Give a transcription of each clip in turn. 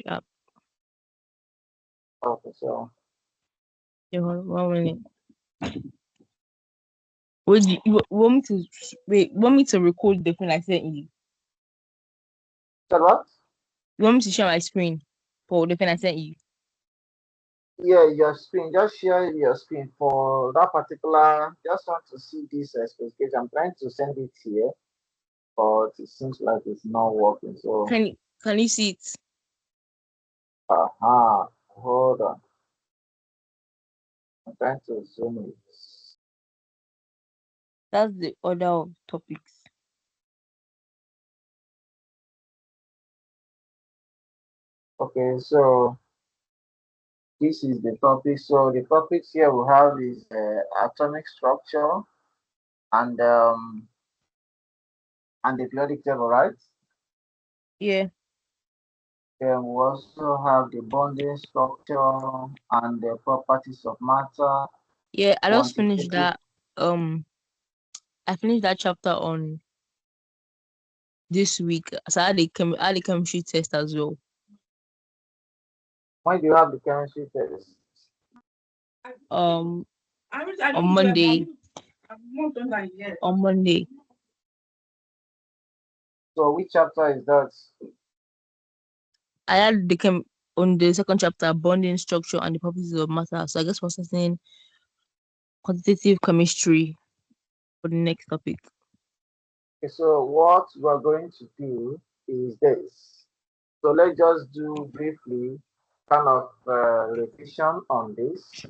app. Okay, so Yeah, 1 minute. Would you want me to wait? Want me to record the thing I sent you? so what? You want me to share my screen for the thing I sent you? Yeah, your screen. Just share your screen for that particular. Just want to see this specification. I'm trying to send it here, but it seems like it's not working. So, Can you see it? hold on. I'm trying to zoom it. That's the order of topics. Okay, so this is the topic. So the topics here we have is atomic structure and um and the periodic table, right? Yeah, Then we also have the bonding structure and the properties of matter, yeah. I just finished quantitative. that. I finished that chapter on this week. So I had the chemistry test as well. When do you have the chemistry test? Um, on Monday. On Monday, So which chapter is that? I had the chem on the second chapter, bonding structure and the properties of matter. So I guess we're starting quantitative chemistry for the next topic. Okay, so what we're going to do is this. So let's just do briefly kind of revision on this.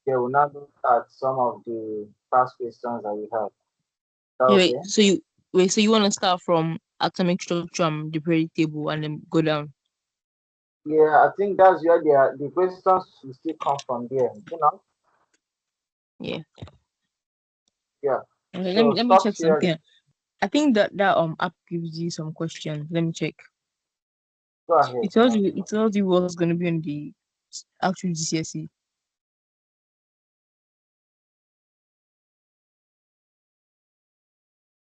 They will now look at some of the past questions that we have. Is that Yeah, okay? so you want to start from atomic structure and the periodic table and then go down. Yeah, I think that's where the questions will still come from there. You know? Yeah. Yeah. Okay, So let me stop check sharing. something. I think that app gives you some questions. Let me check. Go ahead. It tells you what's going to be on the actual GCSE.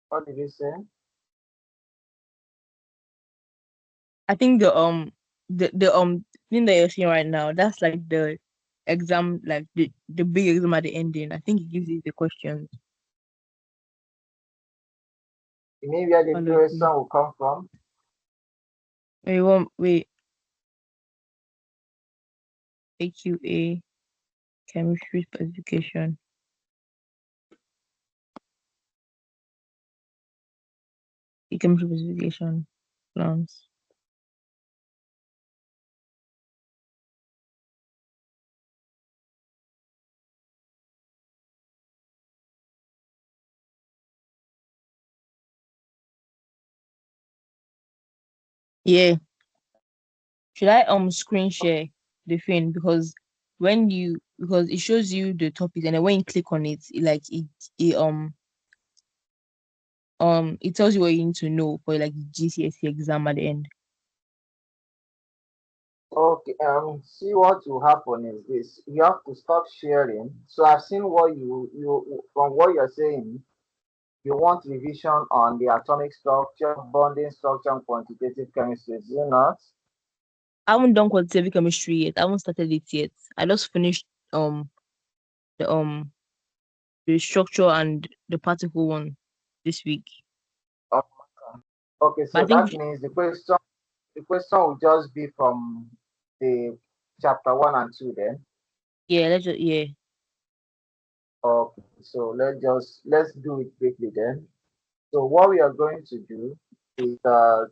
What did you say? I think the thing that you're seeing right now, that's like the exam, like the big exam at the ending. I think it gives you the questions. You mean where the All of question you. will come from? Wait, AQA chemistry specification. The chemistry specification plans. Yeah. Should I screen share the thing because it shows you the topic and then when you click on it, it tells you what you need to know for like the GCSE exam at the end. Okay, see what will happen is this. You have to stop sharing. So I've seen what you from what you're saying, you want revision on the atomic structure, bonding structure, and quantitative chemistry, do you not? I haven't done quantitative chemistry yet. I haven't started it yet. I just finished the the structure and the particle one this week. Oh, okay, But I so that think means the question will just be from the chapter one and two then. yeah, yeah. Okay, so let's do it quickly then. So what we are going to do is that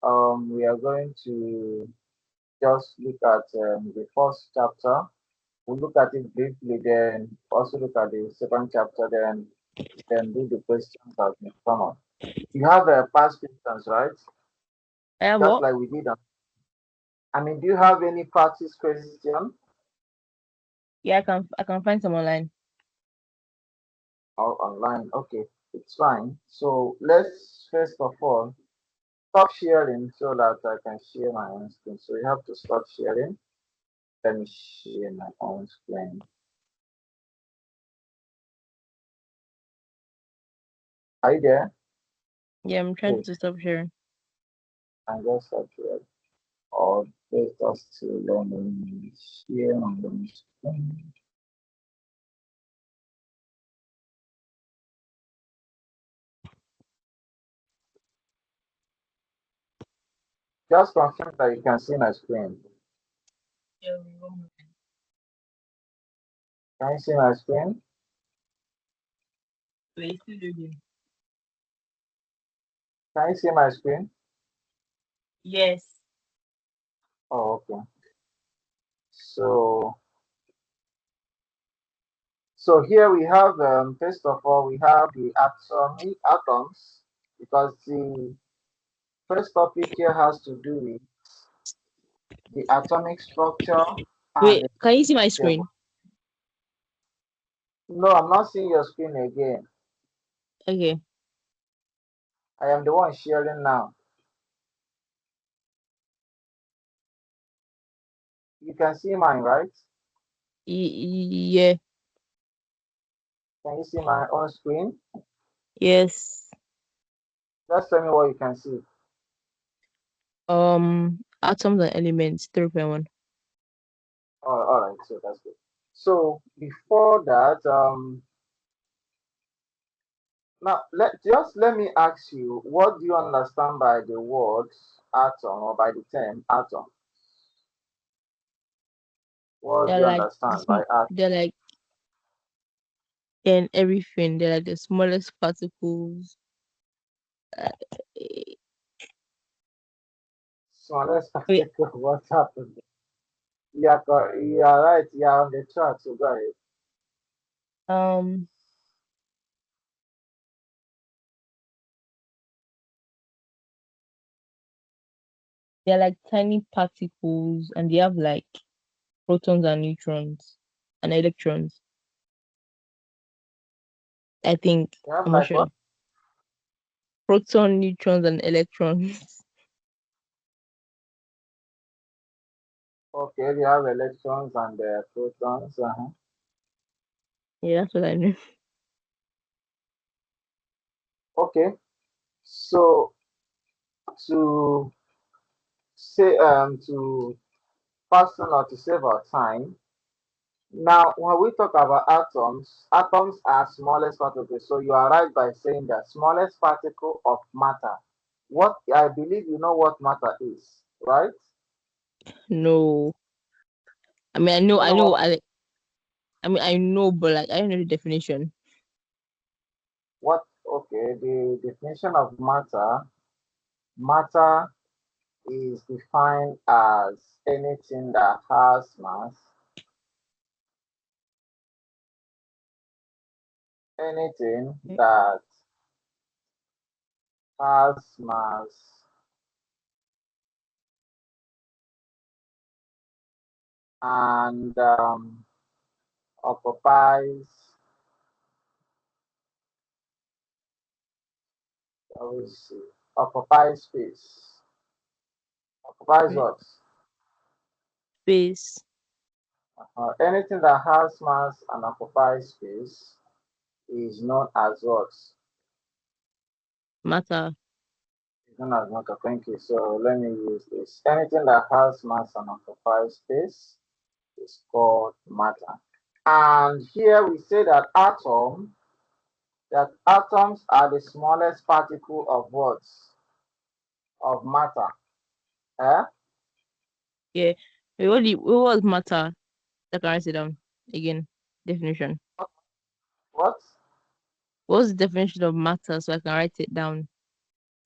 we are going to just look at the first chapter. We'll look at it briefly, then also look at the second chapter, then do the questions that may come up. You have past questions, right? I have Just what? like we did. I mean, do you have any practice question Yeah, I can find some online. or online? Okay, it's fine. So let's first of all stop sharing so that I can share my own screen. So you have to stop sharing. Let me share my own screen. Are you there? Yeah, I'm trying Good. to stop sharing. And just subtract or let us to learn share on the screen. Just confirm that you can see my screen. Can you see my screen? Can you see my screen? Yes. Oh, okay. So here we have first of all we have the atomic atoms because the first topic here has to do with the atomic structure and Wait, the can you see my table. screen? No, I'm not seeing your screen again. Okay. I am the one sharing now. You can see mine, right? Yeah. Can you see my own screen? Yes. Just tell me what you can see. Atoms and elements 3.1. Oh, all right, so that's good. So before that, now let me ask you, what do you understand by the word atom or by the term atom? What do They're you like understand by atom? they're like in everything. They're like the smallest particles. Eh, So let's Wait, take what happened. You are right. You are on the track. So go ahead. um, they're like tiny particles, and they have like protons and neutrons and electrons. I think You have I'm not like what? sure. Proton, neutrons, and electrons. Okay, you have electrons and protons. Yeah, that's what I know. Okay, so to say to fasten or to save our time. Now, when we talk about atoms, atoms are smallest particles. So you are right by saying that smallest particle of matter. What I believe you know what matter is, right? No, I mean You know what I know, but like I don't know the definition. okay, the definition of matter. Matter is defined as anything that has mass, anything that has mass and occupies, let me see, occupies space. Occupies Right. what? Space, Anything that has mass and occupies space is known as what? matter. Is known as matter. Thank you. So let me use this. Anything that has mass and occupies space is called matter. And here we say that atoms are the smallest particle of what? Of matter. Eh? Yeah. Wait, what was matter? I can write it down again. Definition. What? What's the definition of matter so I can write it down?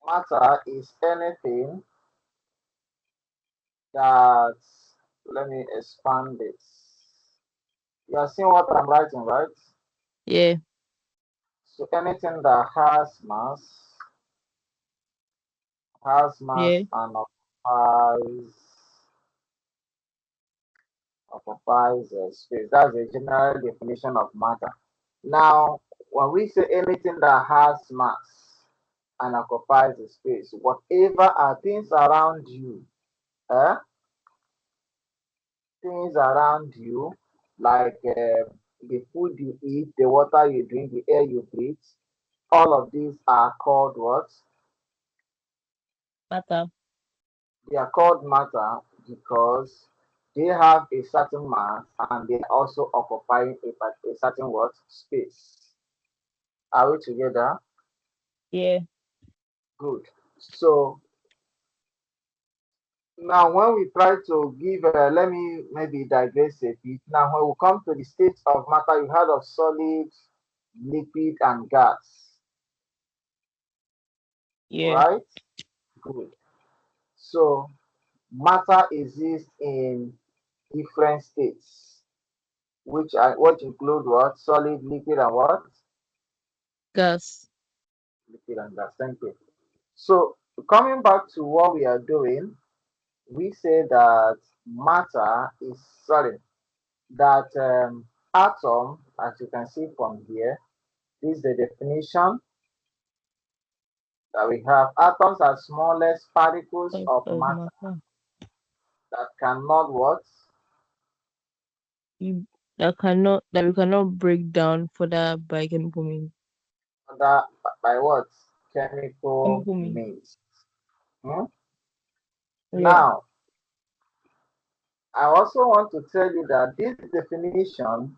Matter is anything that, let me expand it. You are seeing what I'm writing, right? Yeah, So anything that has yeah. mass and occupies space. That's the general definition of matter. Now, when we say anything that has mass and occupies the space, whatever are things around you, eh? Things around you, like the food you eat, the water you drink, the air you breathe, all of these are called what? Matter. They are called matter because they have a certain mass and they are also occupying a certain what space. Are we together? Yeah. Good. So now when we try to give, let me maybe digress a bit. Now when we come to the states of matter, you heard of solid, liquid, and gas, Yeah. right? Good. So matter exists in different states, which include what? Solid, liquid, and what? Gas. Liquid and gas. Thank you. So coming back to what we are doing, we say that matter is sorry, that atom, as you can see from here, this is the definition that we have. Atoms are smallest particles of Of matter matter. that cannot what? You that we cannot break down further by chemical means. That by what? Chemical Chemical means. means. Hmm? Yeah. Now, I also want to tell you that this definition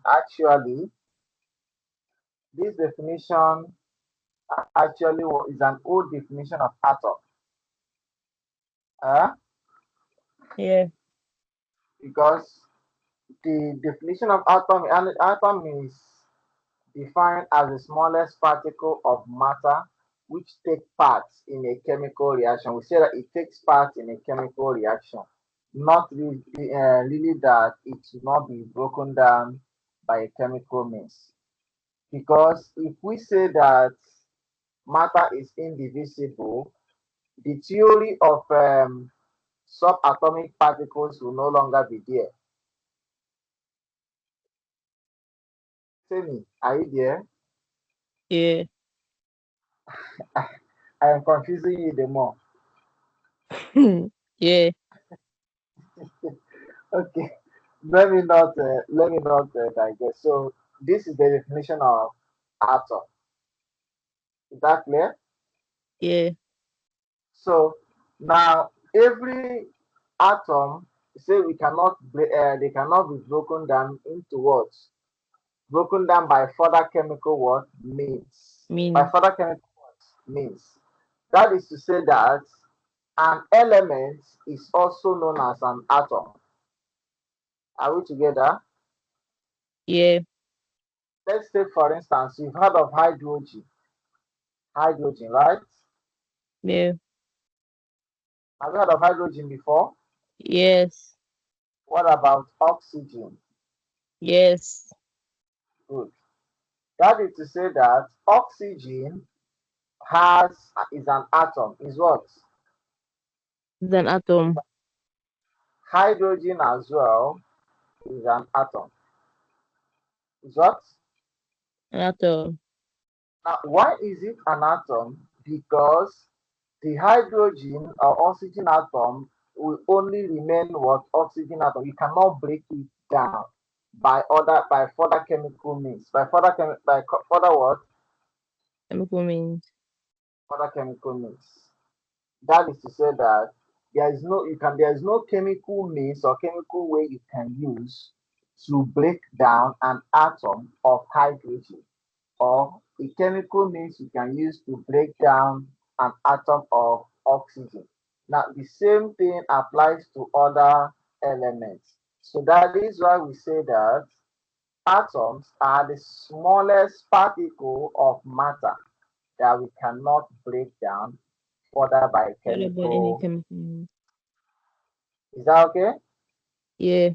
is an old definition of atom. Uh, Yeah. because the definition of atom, an atom is defined as the smallest particle of matter which take part in a chemical reaction. We say that it takes part in a chemical reaction, not really that it will not be broken down by a chemical means. Because if we say that matter is indivisible, the theory of subatomic particles will no longer be there. Tell me, are you there? Yeah. I am confusing you the more. Yeah. Okay, let me not digest. So this is the definition of atom. Is that clear? Yeah. So now every atom say they cannot be broken down into what? Broken down by further chemical what means. By Means. further chemical what means. That is to say that an element is also known as an atom. Are we together? Yeah. Let's take for instance, you've heard of hydrogen, right? Yeah. Have you heard of hydrogen before? Yes. What about oxygen? Yes. Good. That is to say that oxygen has is an atom. Is what? It's an atom. Hydrogen as well is an atom. Is what? An atom. Now, why is it an atom? Because the hydrogen or oxygen atom will only remain what oxygen atom. You cannot break it down by further chemical means. Further what? Chemical means. Further chemical means. That is to say that there is no chemical means or chemical way you can use to break down an atom of hydrogen or a chemical means you can use to break down an atom of oxygen. Now the same thing applies to other elements. So that is why we say that atoms are the smallest particle of matter that we cannot break down further by Further by any chemical. chemical means. Is that okay? Yeah.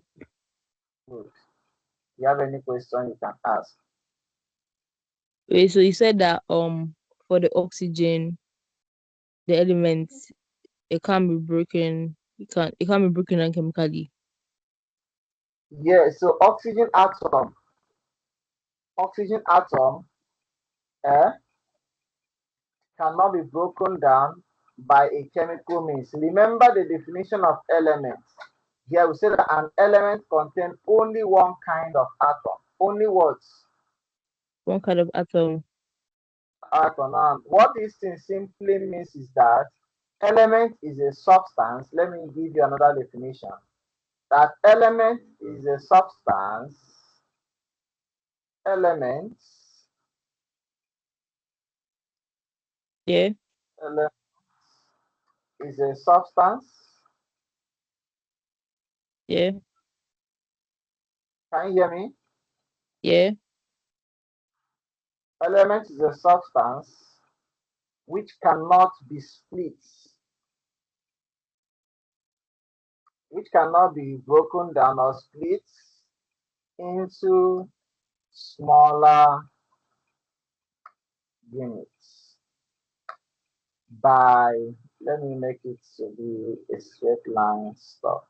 Good. If you have any question, you can ask. Wait, so you said that for the oxygen, the elements, it can't be broken. It can't be broken down chemically. Yeah, so oxygen atom eh, cannot be broken down by a chemical means. Remember the definition of elements. Here we say that an element contains only one kind of atom. Only what? One kind of atom. Atom. And what this thing simply means is that Element is a substance. Let me give you another definition. That element is a substance. Elements. Yeah. Element is a substance. Yeah. Can you hear me? Yeah. Element is a substance which cannot be split, which cannot be broken down or split into smaller units by, let me make it to be a straight line stuff,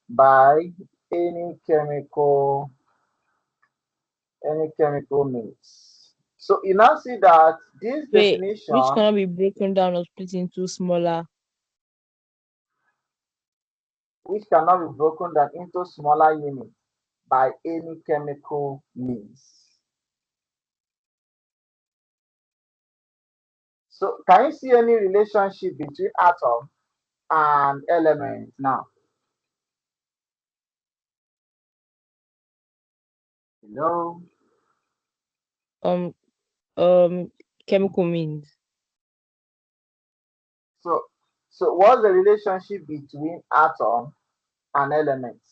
by any chemical means. So you now see that this Wait, which definition, cannot be broken down or split into smaller. which cannot be broken down into smaller units by any chemical means. So can you see any relationship between atom and element now? Hello? Um um Chemical means. So what's the relationship between atom and elements?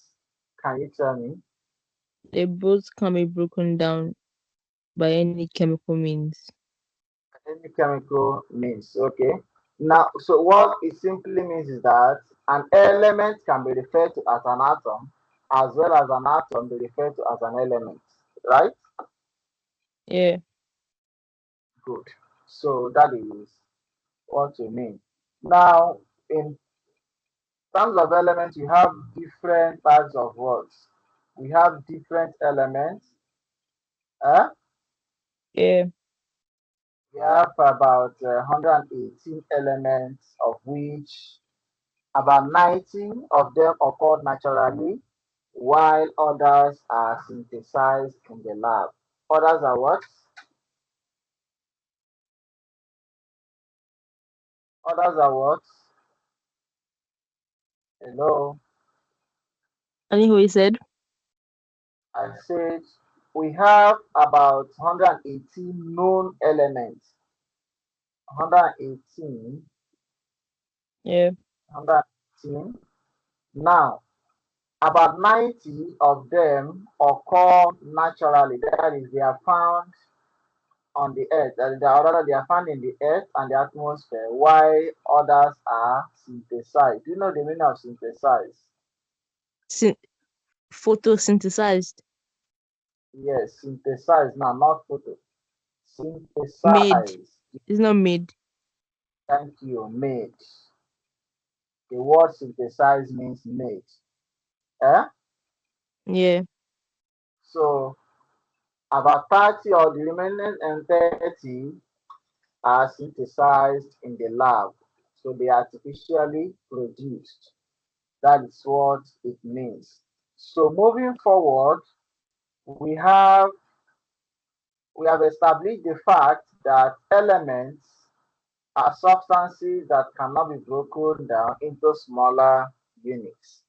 Can you tell me? They both can be broken down by any chemical means. Any chemical means, okay. Now, so what it simply means is that an element can be referred to as an atom, as well as an atom be referred to as an element, right? Yeah. Good. So that is what you mean. Now, in terms of elements, we have different types of words. We have different elements. Uh, Yeah. we have about 118 elements, of which about 19 of them occur naturally, while others are synthesized in the lab. Others are what? Others are what? Hello, I think what you said. I said we have about 118 known elements. 118, Yeah. 118. Now, about 90 of them occur naturally. That is, they are found on the earth, they are found in the earth and the atmosphere, while others are synthesized. Do you know the meaning of synthesize? Syn- Photosynthesized. Yes, synthesize now, not photo. Made. Synthesize. It's not made. Thank you, made. The word synthesize means made. Eh? Yeah. So about 30 or the remaining and 30 are synthesized in the lab. So they are artificially produced. That is what it means. So moving forward, we have we have established the fact that elements are substances that cannot be broken down into smaller units,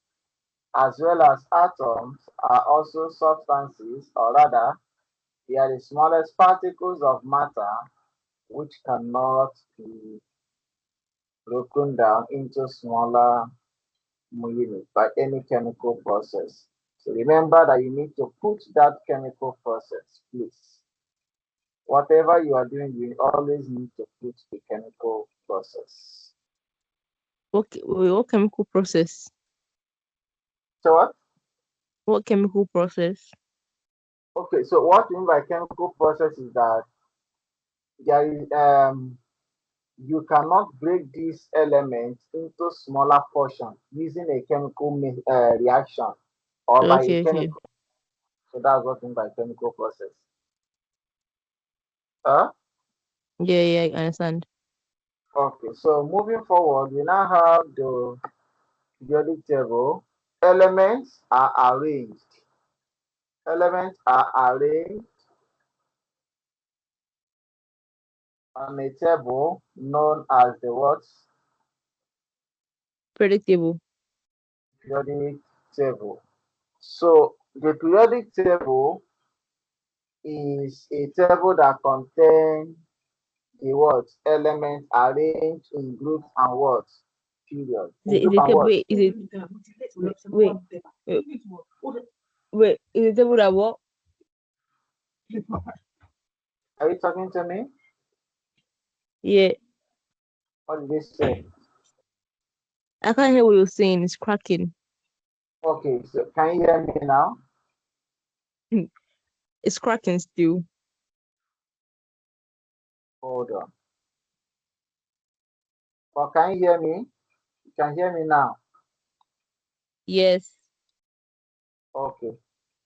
as well as atoms are also substances, or rather, they are the smallest particles of matter which cannot be broken down into smaller units by any chemical process. So remember that you need to put that chemical process, please. Whatever you are doing, you always need to put the chemical process. What chemical process? So what? What chemical process? Okay, so what we mean by chemical process is that there is you cannot break these elements into smaller portions using a chemical reaction or by a Okay, okay. chemical. So that's what we mean by chemical process. Huh? Yeah, yeah, I understand. Okay, so moving forward, we now have the periodic table. Elements are arranged. Elements are arranged on a table known as the what? Predictable. Periodic table. So the periodic table is a table that contains the words elements arranged in groups and words. Period. In Is group it and table? words. Wait, is it wait, wait, is it table that what? Are you talking to me? Yeah, What did they say? I can't hear what you're saying. It's cracking. Okay, so can you hear me now? It's cracking still. Hold on. Or can you hear me? You can hear me now. Yes. Okay.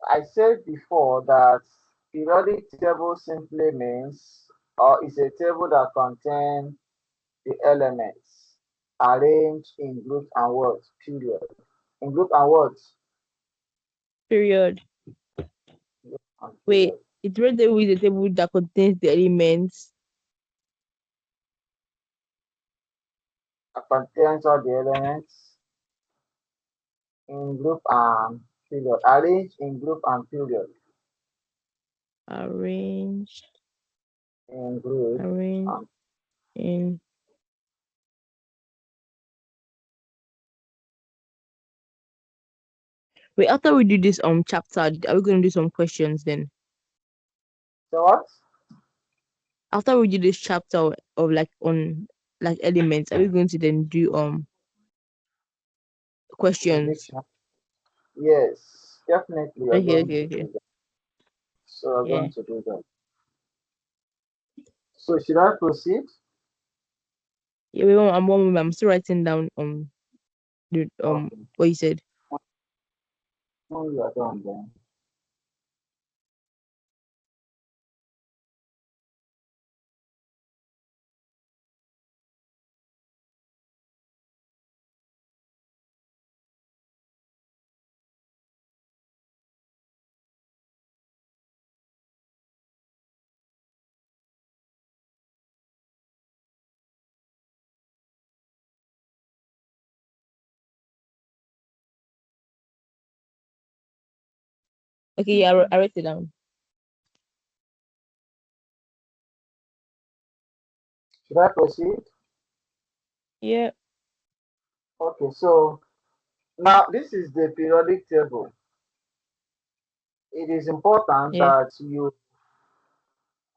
I said before that periodic table simply means or is a table that contains the elements arranged in groups and words. Period. In group and words. Period. And Wait, period. it's right there with the table that contains the elements. That contains all the elements in group and period. Arranged in group and period. Arrange, In group arrange and in. Wait, after we do this chapter, are we going to do some questions then? so what? After we do this chapter of like on like elements, are we going to then do questions? Prediction. Yes, definitely you're Okay, going okay, to okay. do that. So we're Yeah. going to do that. So should I proceed? Yeah, wait, I'm one moment. I'm still writing down the Okay. what you said. When you are done then. Okay, yeah, I wrote it down. Should I proceed? Yeah. Okay, so now this is the periodic table. It is important Yeah. that you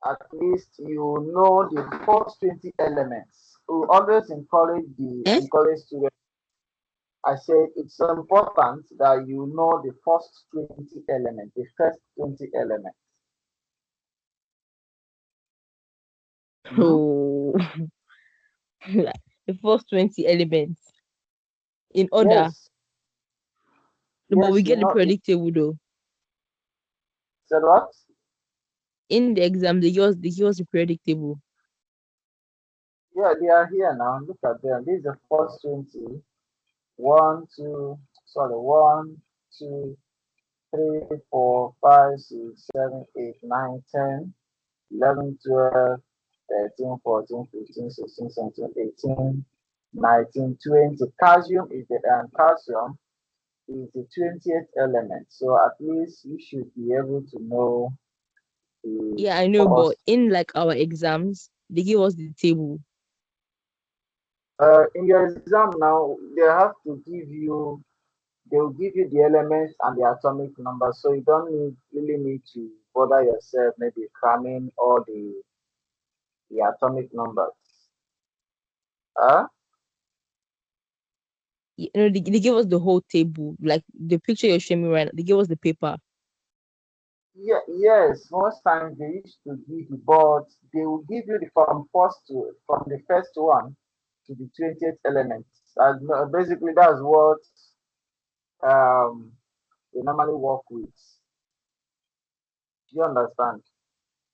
at least you know the first 20 elements. We always Eh? encourage students. I said it's important that you know the first 20 elements, the first 20 elements. Mhm. Oh, the first 20 elements in order. Yes, But we yes, you get the know it. predictable though. Said what? In the exam, they give us the predictable. Yeah, they are here now. Look at them. This is the first 20. One, two, sorry, one, two, three, four, five, six, seven, eight, nine, 10, 11, 12, 13, 14, 15, 16, 17, 18, 19, 20. Calcium is the 20th element. So at least you should be able to know the Yeah, I know, but first. in like our exams, they give us the table. In your exam now, they will give you the elements and the atomic number, so you don't really need to bother yourself maybe cramming all the atomic numbers. Huh? They give us the whole table. Like the picture you're showing me right now, they give us the paper. Yeah, yes, most times they used to give you, but they will give you from the first one to the 20th element. Basically, that's what um they normally work with. Do you understand?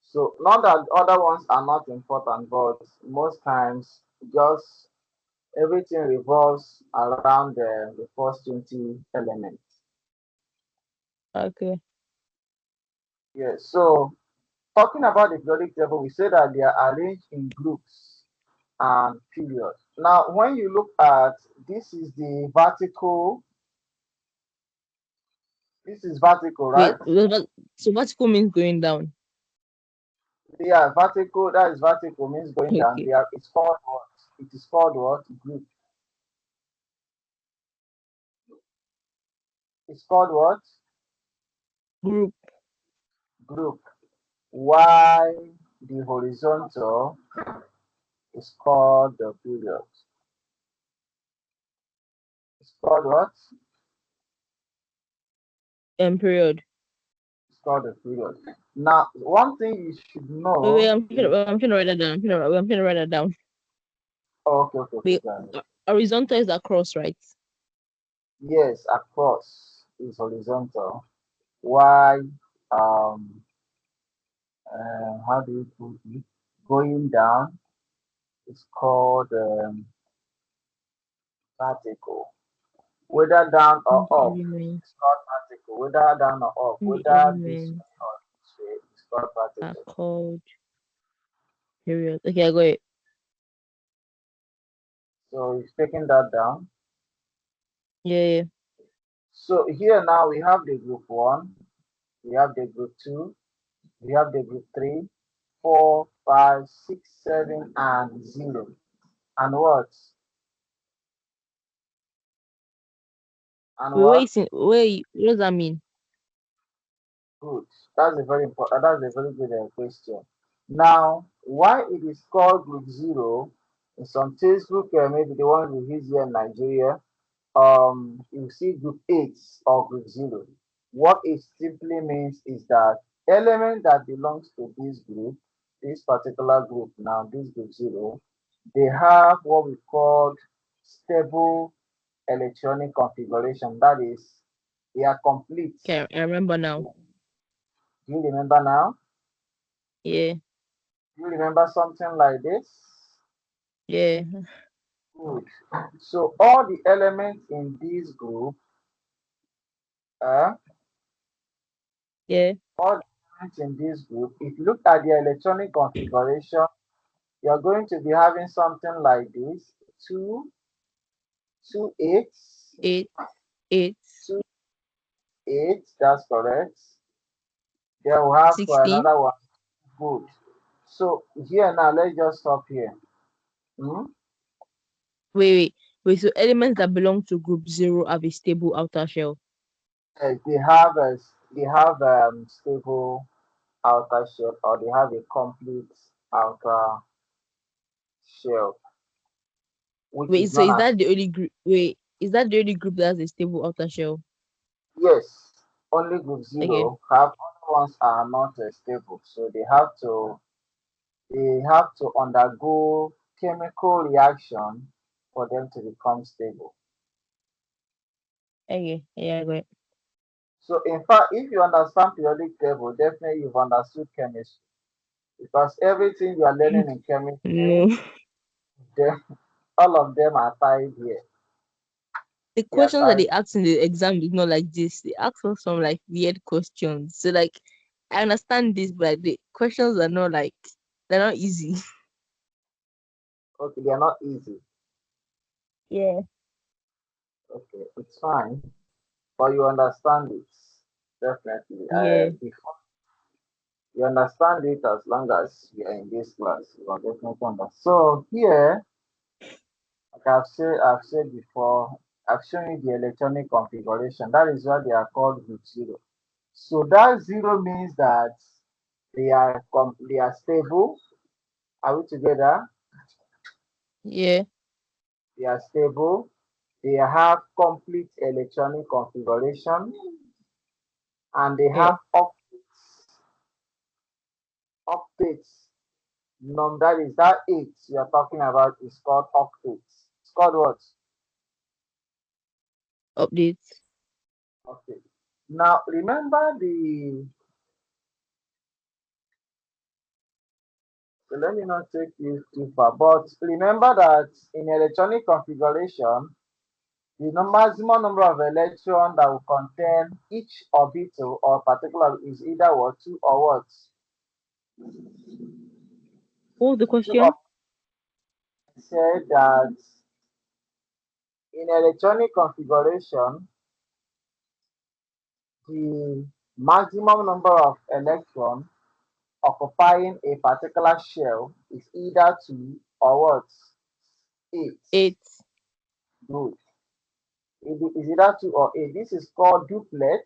So not that other ones are not important, but most times just everything revolves around the first 20 elements. Okay. Yes. So talking about the periodic table, we say that they are arranged in groups and periods. Now, when you look at this is the vertical, this is vertical, right? Wait, so vertical means going down. Yeah, vertical, that is vertical means going down. Okay. They are, it's called what? It is called what? Group. It's called what? Group. Group. Why the horizontal is called the period. It's called what? Period. It's called the period. Now, one thing you should Wait, know is I'm trying to write that down. I'm trying to write that down. oh, okay, Wait, go ahead. horizontal is across, right? Yes, across is horizontal. Why how do you put it? Going down is called vertical. Whether down or In the up, elements. it's called vertical. Whether down or up, In the whether this elements way or this way, it's called are vertical. called period. Okay, I got it. So it's taking that down. Yeah, yeah. So here now we have the group one, we have the group two, we have the group three, four, five, six, seven, and zero. And what? And what? What does that mean? Good. That's a very important. That's a very good question. Now, why it is called group zero? In some textbook, maybe the one we use here in Nigeria, you see group eight or group zero. What it simply means is that element that belongs to this group, this particular group now, this group zero, they have what we call stable electronic configuration. That is, they are complete. Okay, I remember now. Do you remember now? Yeah, Do you remember something like this? yeah, Good. So all the elements in this group, uh, yeah. all the elements in this group, if you look at the electronic configuration, you're going to be having something like this: two, two eights, Eight, eight, two eight. That's correct. Then we'll have 16. another one. Good. So here now, let's just stop here. Hmm? Wait. So elements that belong to group zero have a stable outer shell. They have a they have stable outer shell, or they have a complete outer shell, which Wait, is so known is as that the only group? Wait, is that the only group that has a stable outer shell? yes. Only group Okay, zero have other ones are not stable, so they have to undergo chemical reaction for them to become stable. okay, yeah, I got it. So in fact, if you understand periodic table, definitely you've understood chemistry because everything you are learning in chemistry, No, them, all of them are tied here. the They are questions that tied. they ask in the exam is not like this. They ask for some like weird questions. So like, I understand this, but the questions are not like they're not easy. Okay, they are not easy. Yeah, Okay, it's fine, but you understand it definitely. yeah, Before you understand it, as long as you are in this class, you are definitely understand. So here, like I've said before, I've shown you the electronic configuration. That is why they are called group zero. So that zero means that they are stable. Are we together? yeah. They are stable. They have complete electronic configuration, and they Yeah. have octates. That is that eight you are talking about is called octates. It's called what? Updates. Okay. Now remember the so let me not take you too far, but remember that in electronic configuration, maximum number of electrons that will contain each orbital or particular is either what two or what What was the So question? I said that in electronic configuration, the maximum number of electrons occupying a particular shell is either 2 or what? 8. 8. Good. It is either 2 or 8. This is called duplex,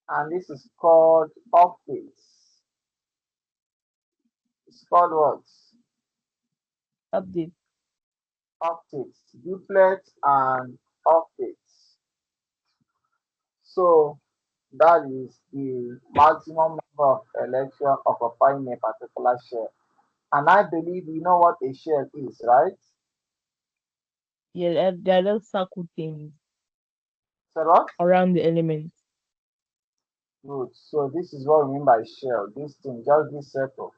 and this is called octaves. It's called what? Update. Octaves. Duplex and octaves. So that is the maximum number of electrons occupying a particular shell. And I believe you know what a shell is, right? Yeah, there are little circle things So what? around the elements. Good. So this is what we mean by shell. This thing, just this circle.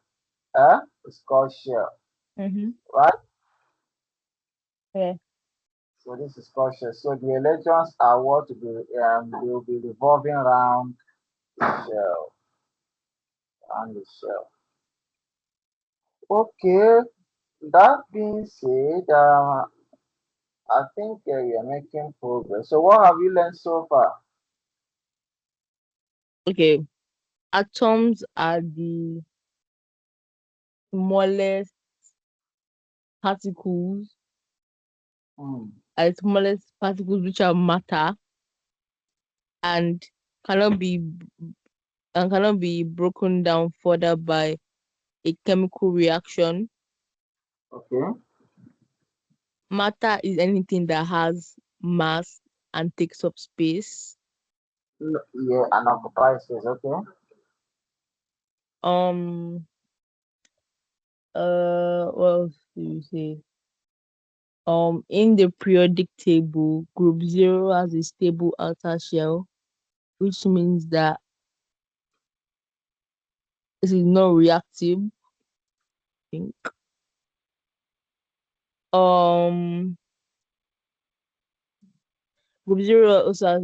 Eh? It's called shell, Mm-hmm. right? Yeah. So this is called shell. So the electrons are what to be they will be revolving around the shell and the shell. Okay. That being said, I think we are making progress. So what have you learned so far? Okay. Atoms are the smallest particles, Hmm. smallest particles which are matter and cannot be cannot be broken down further by a chemical reaction. Okay. Matter is anything that has mass and takes up space. Yeah, and occupy space. Okay. Um. What else do you say? In the periodic table, group zero has a stable outer shell, which means that it is not reactive. I think. Um, group zero also has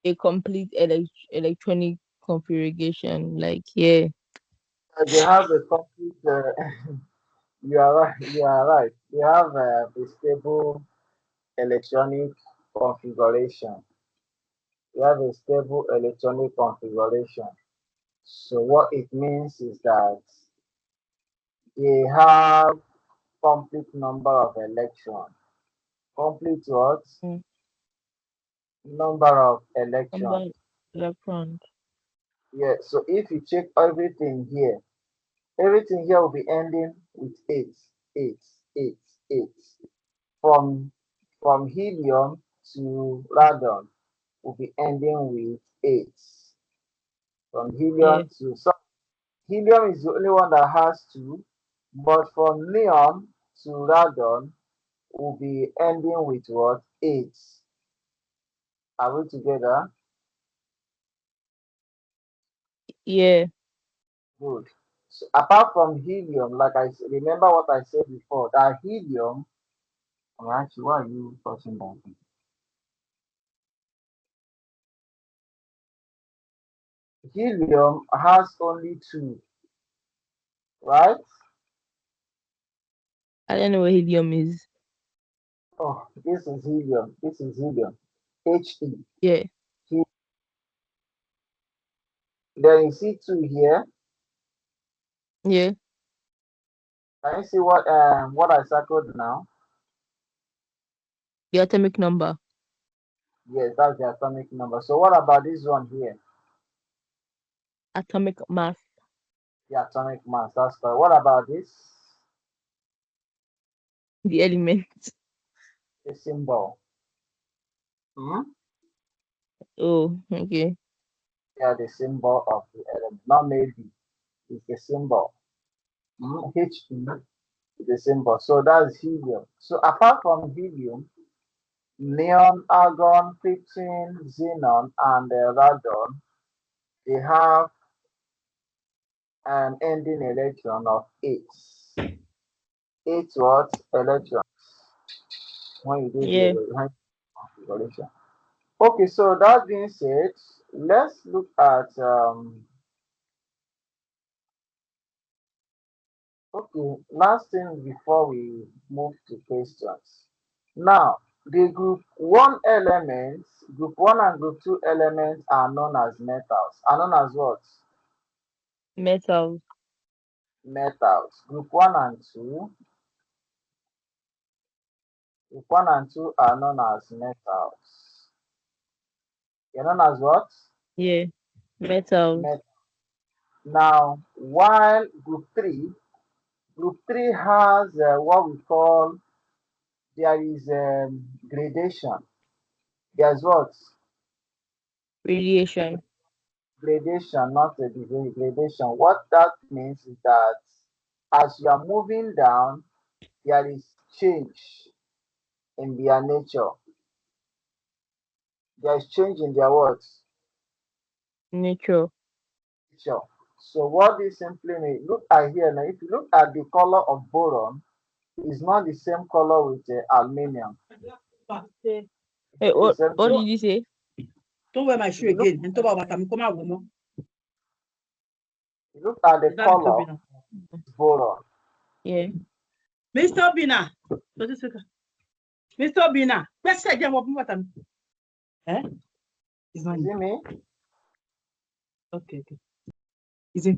a complete electronic configuration. Like, yeah, They have a complete. You are right. You are right. They have a stable electronic configuration. They have a stable electronic configuration. So what it means is that they have complete number of electrons. Complete what? mm, Number of number electrons. electrons. Yeah. So if you check everything here will be ending with 8, 8, 8, 8. From from helium to radon will be ending with 8. From Yeah, helium to so helium is the only one that has 2, but from neon to radon will be ending with what? 8. Are we together? yeah. Good. So apart from helium, like remember what I said before, that helium, actually, why are you touching that? Helium has only 2, right? I don't know what helium is. Oh, this is helium. This is helium. He. Yeah, He. Then you see 2 here. yeah. Can you see what I circled now? The atomic number, Yes, that's the atomic number. So what about this one here? atomic mass, The atomic mass. That's correct. What about this? the element. The symbol. Hmm? Oh, okay. Yeah, the symbol of the element. Not maybe. It's the symbol. He is the symbol. So that's helium. So apart from helium, neon, argon, krypton, xenon, and radon, they have an ending electron of 8. 8 what? Electrons when you do Yeah, the configuration. Okay, so that being said, let's look at okay, last thing before we move to questions. Now, the group one and group two elements are known as metals. Are known as what? Metals. Metals. Group one and two are known as metals. They're known as what? Yeah. Metals. Met. Now, while group three has what we call, there is gradation. There's what? Radiation. Gradation, not a degree, gradation. What that means is that as you are moving down, there is change in their nature. There is change in their words. Nature. Nature. So what this simply means, look at here now. If you look at the color of boron, it's not the same color with aluminium. Hey, It's the same what thing. did you say? Don't wear my shoe If you look, again. And talk about them. Come out, woman. you look at the Is that color Mr. Bina? of boron. Yeah. Mr. Bina. Mr. Bina. Let's say again what them. Eh? Is Is it me? okay. Is it?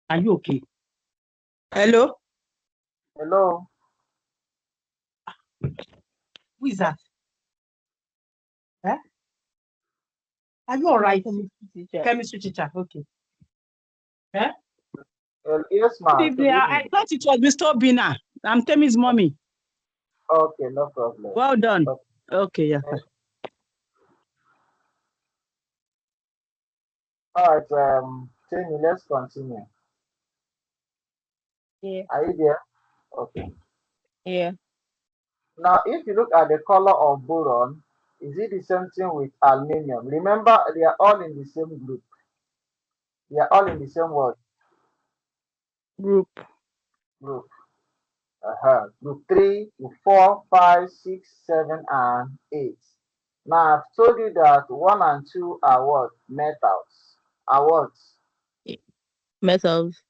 Are you okay? Hello? Hello? Who is that? Eh? Are you all right? Chemistry teacher. Okay. Eh? Yes, ma'am. Good evening. I thought it was Mr. Bina. I'm Temi's mommy. Okay, no problem. Well done. Okay. Okay, yeah. All right, Tammy, let's continue. Yeah. Are you there? Okay. Yeah. Now, if you look at the color of boron, is it the same thing with aluminium? Remember, they are all in the same group. They are all in the same word Group. group. Group 3, group 4, 5, 6, 7, and 8. Now, I've told you that 1 and 2 are what? Metals. Are what? Metals.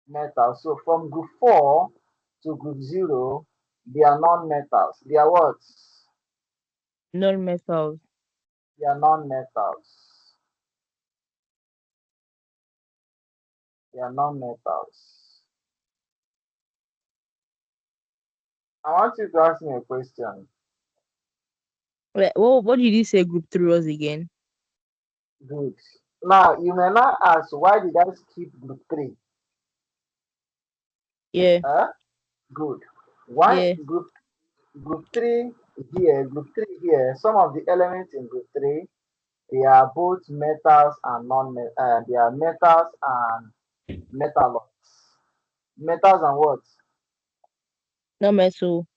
Metals. So, from group 4 to group 0, they are non-metals. They are what? Non-metals. They are non-metals. They are non-metals. I want you to ask me a question. Wait, what did you say group 3 was again? Good. Now, you may not ask, why did I skip group 3? Yeah. Good. Why Yeah. group 3 here, some of the elements in group 3, they are both metals and they are metals and metalloids. Metals and what? Non-metal.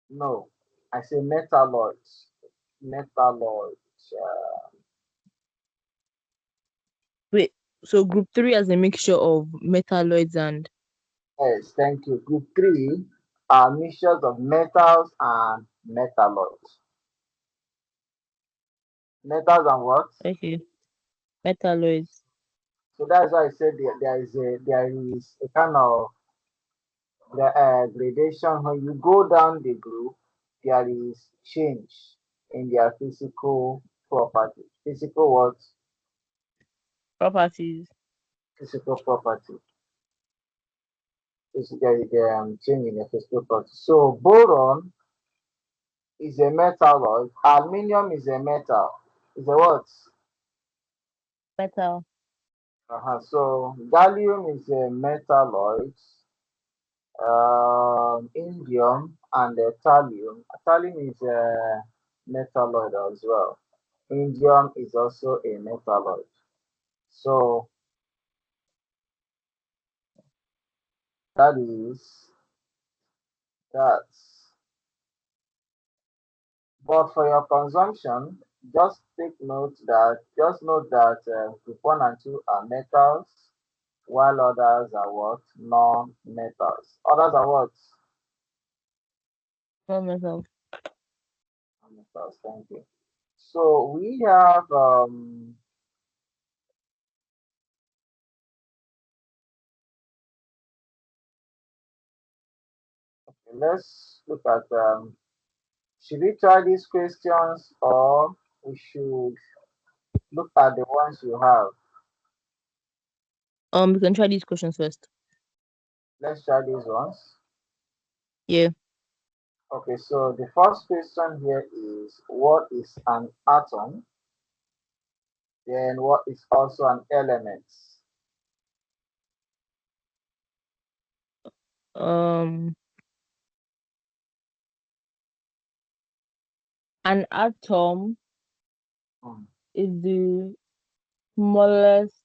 No, I say metalloids. Metalloids. Wait, so group 3 has a mixture of metalloids and Yes, thank you. Group 3 are mixtures of metals and metalloids. Metals and what? okay. Metalloids. So that's why I said there is a kind of gradation. When you go down the group, there is change in their physical property. Physical what? Properties. Physical property. There is change in the physical property. So boron is a metalloid. Aluminium is a metal. Is a what? Metal. So gallium is a metalloid. Indium and thallium. Thallium is a metalloid as well. Indium is also a metalloid. So that is that. But for your consumption, just note that group 1 and 2 are metals, while others are what? Non-metals. Others are what? Non-metal. Thank you. So we have let's look at should we try these questions or we should look at the ones you have? We can try these questions first. Let's try these ones. Yeah. Okay, so the first question here is what is an atom? Then what is also an element? Um, an atom Hmm. is the smallest.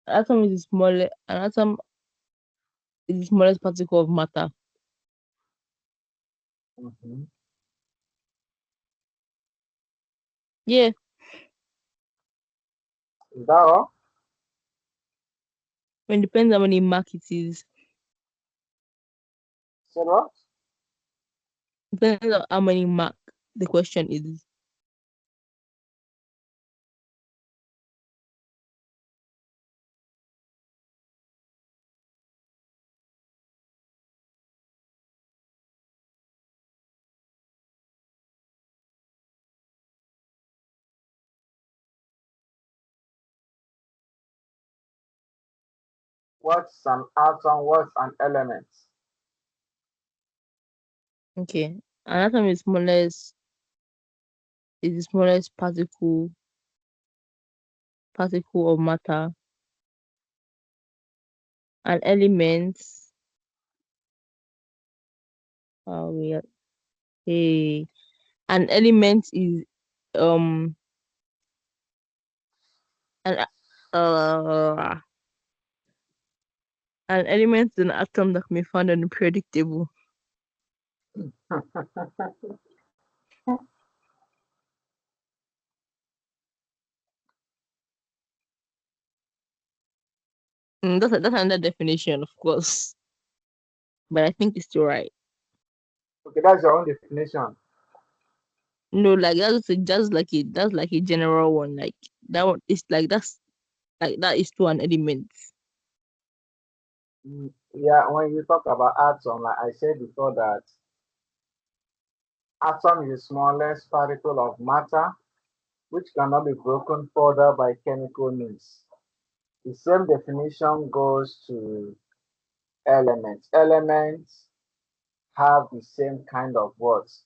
Atom is the smallest. An atom is the smallest particle of matter. Mhm. Yeah. Is that all? It depends how many mark it is. So what? Depends on how many mark the question is. What's an atom? What's an element? Okay. An atom is the smallest particle of matter. An element yeah. Hey. An element is um an uh an element is an atom that can be found on the periodic table. That's another definition, of course, but I think it's still right. Okay, that's your own definition. No, like that's like a general one. Like that one is like that is to an element. Yeah, when you talk about atom, like I said before, that atom is the smallest particle of matter which cannot be broken further by chemical means. The same definition goes to elements. Elements have the same kind of words.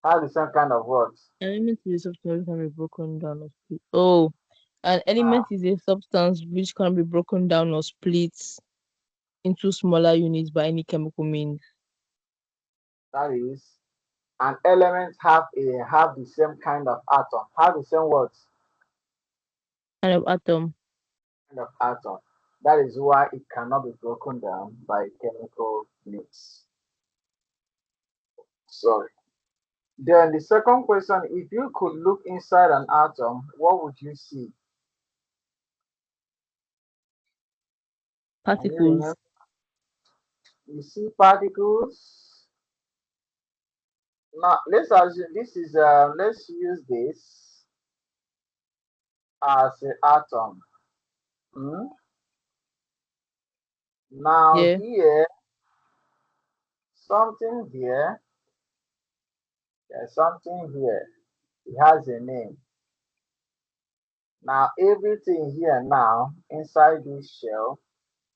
Have the same kind of words. Element is a substance which can be broken down or split. Oh, an Ah, element is a substance which can be broken down or split into smaller units by any chemical means. that is, an element have the same kind of atom. Have the same words. Kind of atom. Kind of atom. That is why it cannot be broken down by chemical means. Sorry. Then the second question, if you could look inside an atom, what would you see? Can you Particles. remember? You see particles. Now let's assume this is let's use this as an atom. Hmm? Now Yeah. here, something here, there's something here. It has a name. Now everything here now inside this shell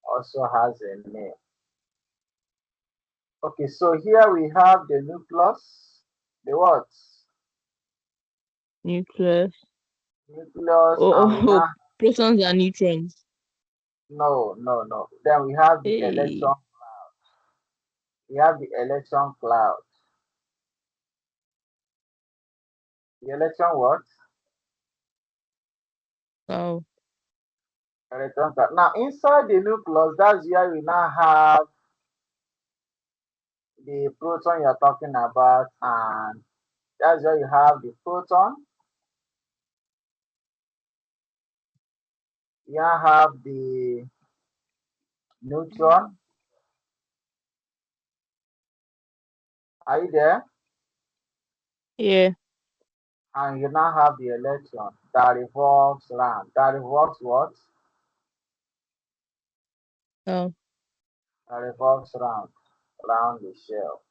also has a name. Okay, so here we have the nucleus. The what? Nucleus. Nucleus, and we Oh, now protons and neutrons. no. Then we have the Hey. electron. We have the electron cloud. The electron what? Oh, Electron cloud. Now inside the nucleus, that's where we now have the proton you're talking about, and that's where you have the proton. You now have the neutron, Are you there? Yeah. And you now have the electron that revolves around. That revolves what? Oh. That revolves around the shell.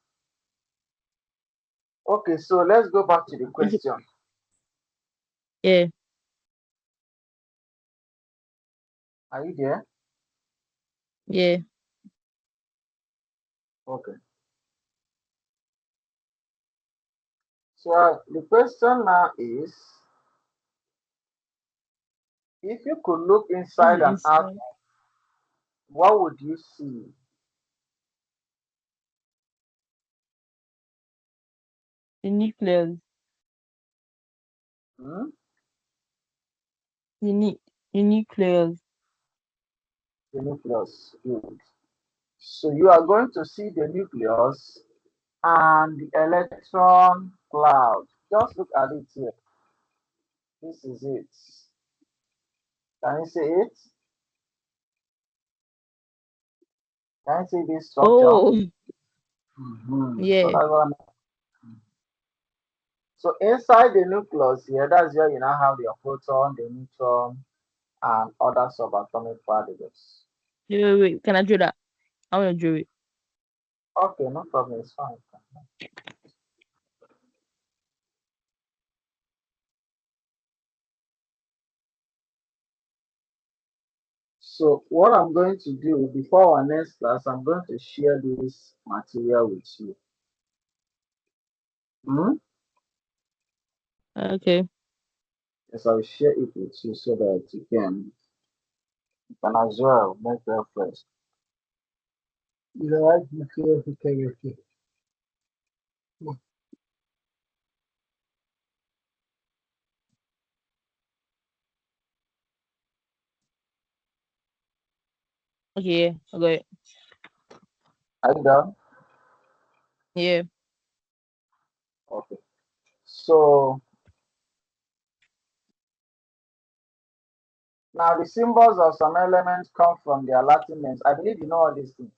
Okay, so let's go back to the question. Yeah. Are you there? Yeah. Okay. So the question now is, if you could look inside an atom, Inside what would you see? the nucleus. Hmm? The nucleus. The nucleus. Good. So you are going to see the nucleus and the electron cloud. Just look at it here. This is it. Can you see it? Can you see this structure? Oh. So Yeah. that's what so inside the nucleus here, that's where you now have the proton, the neutron, and other subatomic particles. Wait. Can I do that? I want to do it. Okay, no problem, it's fine. So what I'm going to do before our next class, I'm going to share this material with you. Hmm? Okay. Yes, I'll share it with you so that you can as well make reference. You know, I can feel if you can make it. Okay. I got it. Are you done? Yeah. Okay. So now the symbols of some elements come from their Latin names. I believe you know all these things.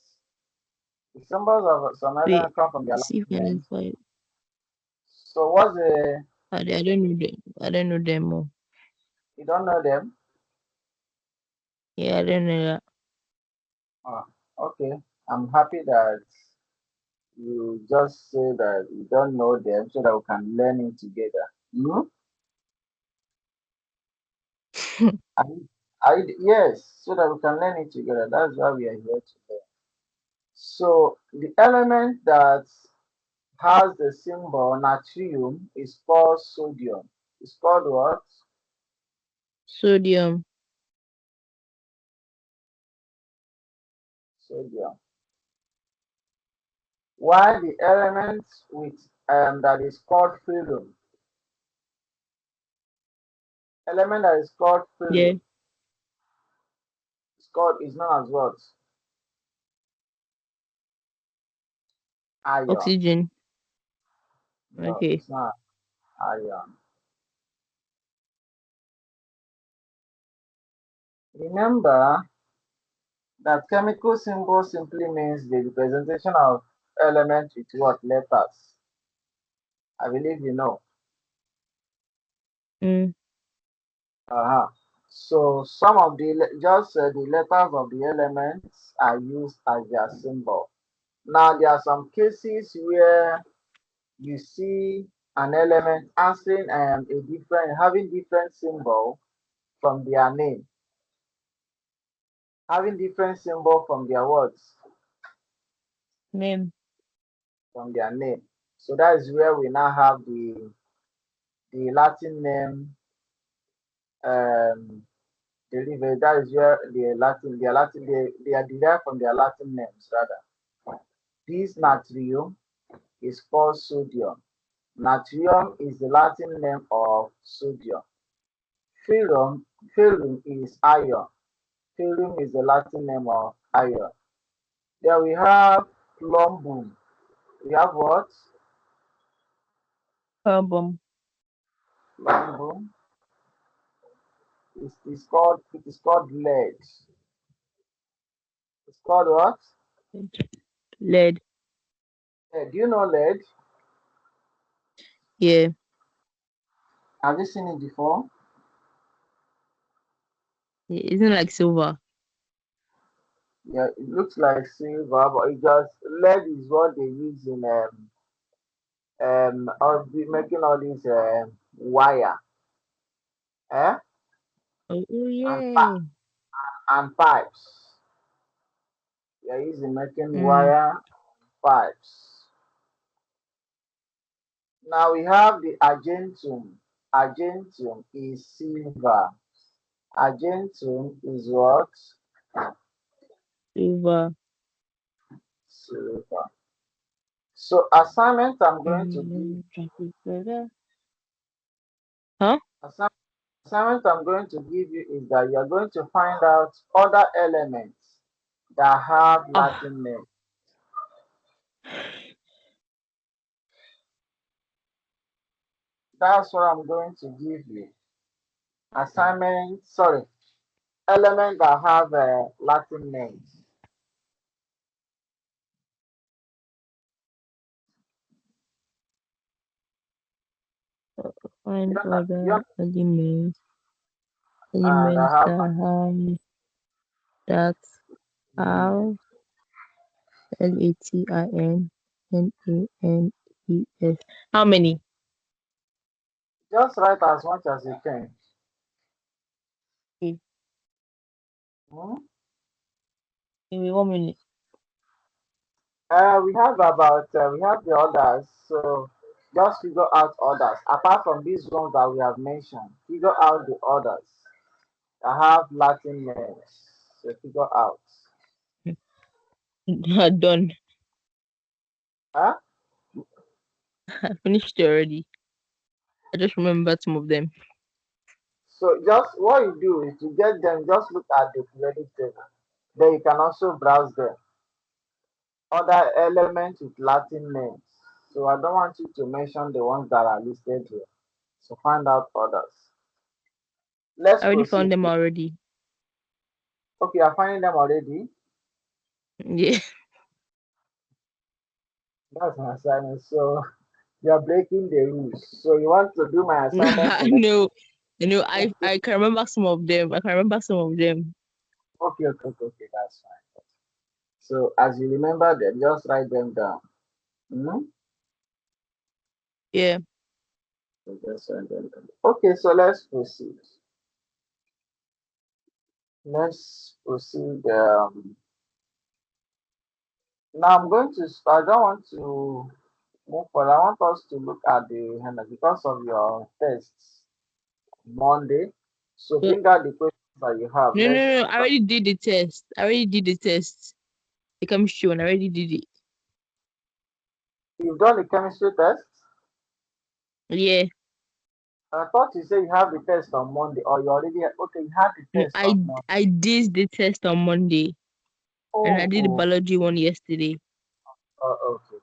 The symbols of some Wait. elements come from their Let's see if Latin I can names. invite. So what's the I don't know them. I don't know them more. you don't know them? Yeah, I don't know that. Ah, okay. I'm happy that you just say that you don't know them so that we can learn it together. Hmm? Yes, so that we can learn it together. That's why we are here today. So the element that has the symbol natrium is called sodium. It's called what? Sodium. Sodium. While the element with that is called ferrum, element that is called Yeah. ferrum is known as what? Iron. Oxygen. No, Okay. it's not iron. Remember that chemical symbol simply means the representation of elements with what letters. I believe you know. Mm. Uh-huh. So some of the letters of the elements are used as their symbol. Now there are some cases where you see an element answering having different symbol from their name, having different symbol from their words, Name. from their name. So that is where we now have the Latin name delivered. That is where they are derived from their Latin names rather. This natrium is called sodium. Natrium is the Latin name of sodium. Ferrum, ferrum is iron. Ferrum is the Latin name of iron. Then we have plumbum. We have what? Carbon. Plumbum. It is called lead. It's called what? Lead. Do you know lead? Yeah. Have you seen it before? Isn't it like silver? Yeah, it looks like silver, but it just lead is what they use in making all these wire, eh, Oh and yeah. and pipes. They're using making Mm. wire pipes. Now we have the argentum. Argentum is silver. Argentum is what? Silver. Silver. So assignment I'm going to give Huh? assi- assignment I'm going to give you is that you're going to find out other elements that have Oh, Latin names. That's what I'm going to give you. Assignment, sorry, elements that have Latin names. find You other elements. that Elements have that Latin names. have LATINNAMES. How many? Just write as much as you can. Okay. Hmm? Give me 1 minute. We have the others, so just figure out others. Apart from these ones that we have mentioned, figure out the others that have Latin names. So figure out. Done. Huh? I finished it already. I just remembered some of them. So just what you do is to get them, just look at the periodic table. Then you can also browse them. Other elements with Latin names. So I don't want you to mention the ones that are listed here. So find out others. Let's I already found proceed. them already. Okay, you're finding them already. Yeah. That's my assignment. So you're breaking the rules. So you want to do my assignment I for the know. okay, I can remember some of them. I can remember some of them. okay, that's fine. So as you remember them, just write them down. Mhm. Yeah. So just write them down. Okay, so let's proceed. Let's proceed. Now I'm going to. I don't want to move forward. I want us to look at the because of your tests Monday. So So, bring out the questions that you have. no, no, Let's. no. I already did the test. I already did the test. The chemistry one. I already did it. You've done the chemistry test. Yeah. I thought you said you have the test on Monday, or you already okay. You had the No, test on Monday. I did the test on Monday, and I Oh, did the oh, biology one yesterday. okay.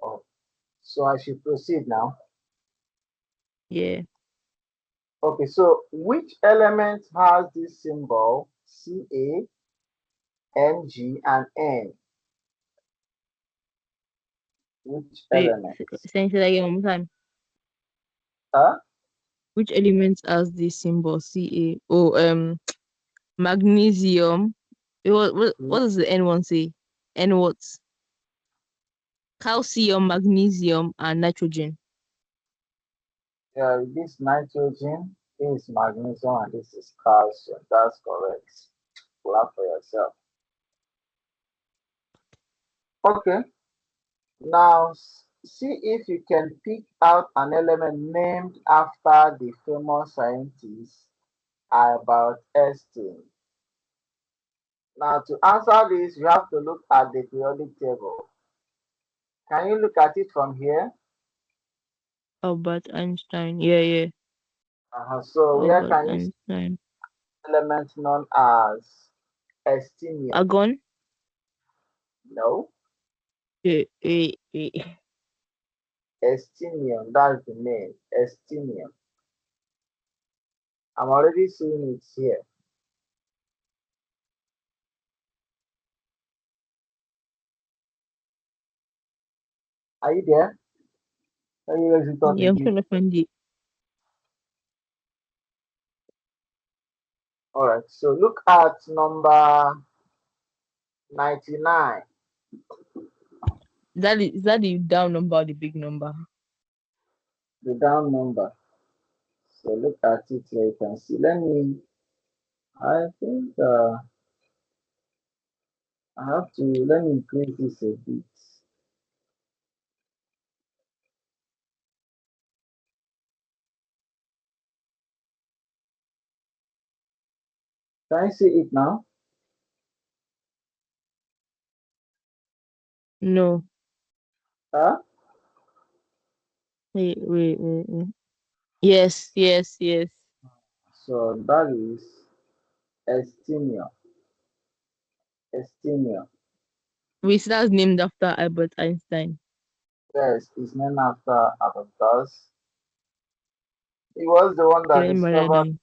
Oh, so I should proceed now. Yeah. Okay, so which element has this symbol Ca, Mg, and N? Which Wait. element? Say that again one more time. Huh? Which element has this symbol Ca? Oh, magnesium. What does the N one say? N what? Calcium, magnesium, and nitrogen. Yeah, this nitrogen, this is magnesium, and this is calcium. That's correct. Clap for yourself. Okay, now see if you can pick out an element named after the famous scientist Albert Einstein. Now, to answer this, you have to look at the periodic table. Can you look at it from here? Albert Einstein. Yeah, yeah. So, where Albert can you see Einstein. element known as Estinium? Argon. No, Wait. Estinium, that's the name. Estinium. I'm already seeing it here. Are you there? Are you guys thought Yeah, I'm again? trying to find it. All right. So look at number 99. Is that the down number or the big number? The down number. So look at it here. You can see. I think I have to, let me increase this a bit. Can you see it now? No. Huh? Wait. Yes. So that is Estimia. Estimia. Wait, so that's named after Albert Einstein. Yes, it's named after Albert. He was the one Okay, that let me write that discovered. down.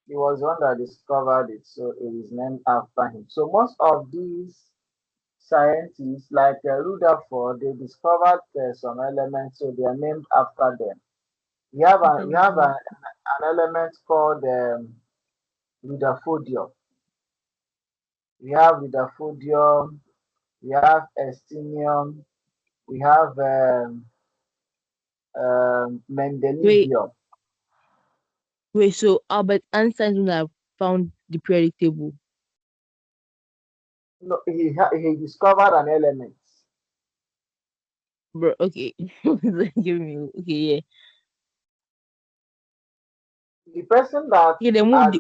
He was the one that discovered it, so it is named after him. So most of these scientists, like Rutherford, they discovered some elements, so they are named after them. We have an element called Rutherfordium. We have Rutherfordium. We have Estinium. We have Wait, Mendelevium. so Albert Einstein would have found the periodic table. No, he discovered an element. Bro, okay. Give me okay, yeah. The person that Okay, then had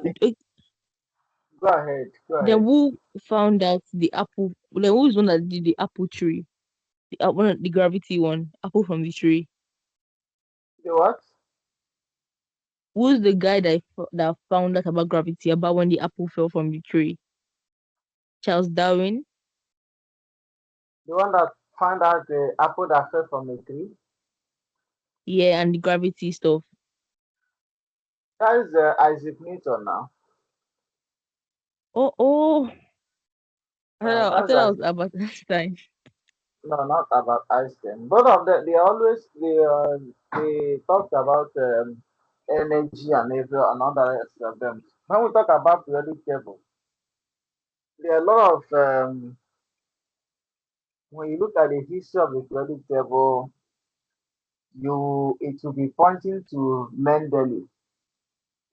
go ahead, go then ahead. who found out the apple? Then who's the one that did the apple tree? The gravity one, apple from the tree. The what? Who's the guy that found out about gravity, about when the apple fell from the tree? Charles Darwin. The one that found out the apple that fell from a tree. Yeah, and the gravity stuff. That is Isaac Newton now. Oh, I thought That's that Isaac. was Albert Einstein. No, not about Einstein. Both of them, they talked about energy and every and other rest of them. When we talk about periodic table, there are a lot of when you look at the history of the periodic table, it will be pointing to Mendeleev,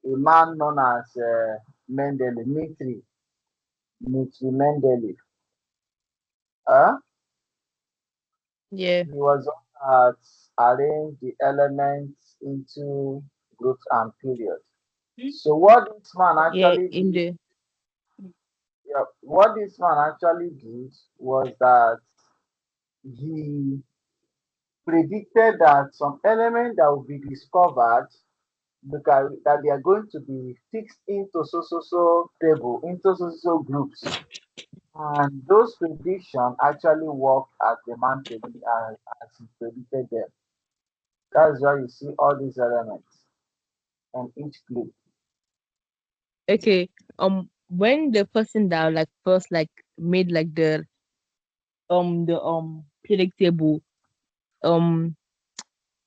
a man known as Mendeleev, Dmitri Mendeleev. Uh, Yeah. he was the one that arranged the elements into groups and periods. So what this man Yeah, actually in did, the yeah, what this man actually did was that he predicted that some element that will be discovered because that they are going to be fixed into so table, into so groups. And those predictions actually worked as he predicted them. That's why you see all these elements on each group. okay. When the person that like first like made like the periodic table, um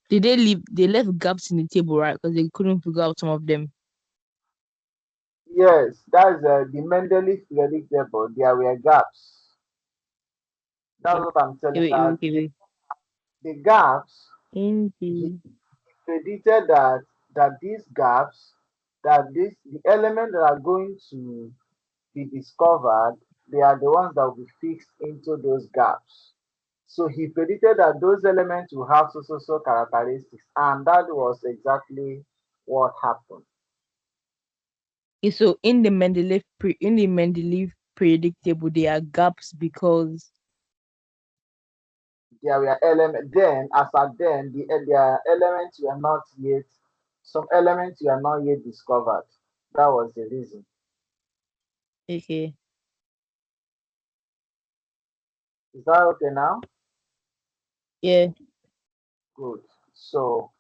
did they leave they left gaps in the table, right? Because they couldn't figure out some of them. Yes, that's the Mendeleev periodic table. There were gaps. That's Okay, what I'm telling that wait. the gaps In he the predicted that these gaps the elements that are going to be discovered, they are the ones that will be fixed into those gaps. So he predicted that those elements will have so characteristics, and that was exactly what happened. okay, so in the Mendeleev periodic table, there are gaps because There were elements then, as at then, their elements were not yet, some elements were not yet discovered. That was the reason. okay, Is that okay now? yeah, Good. So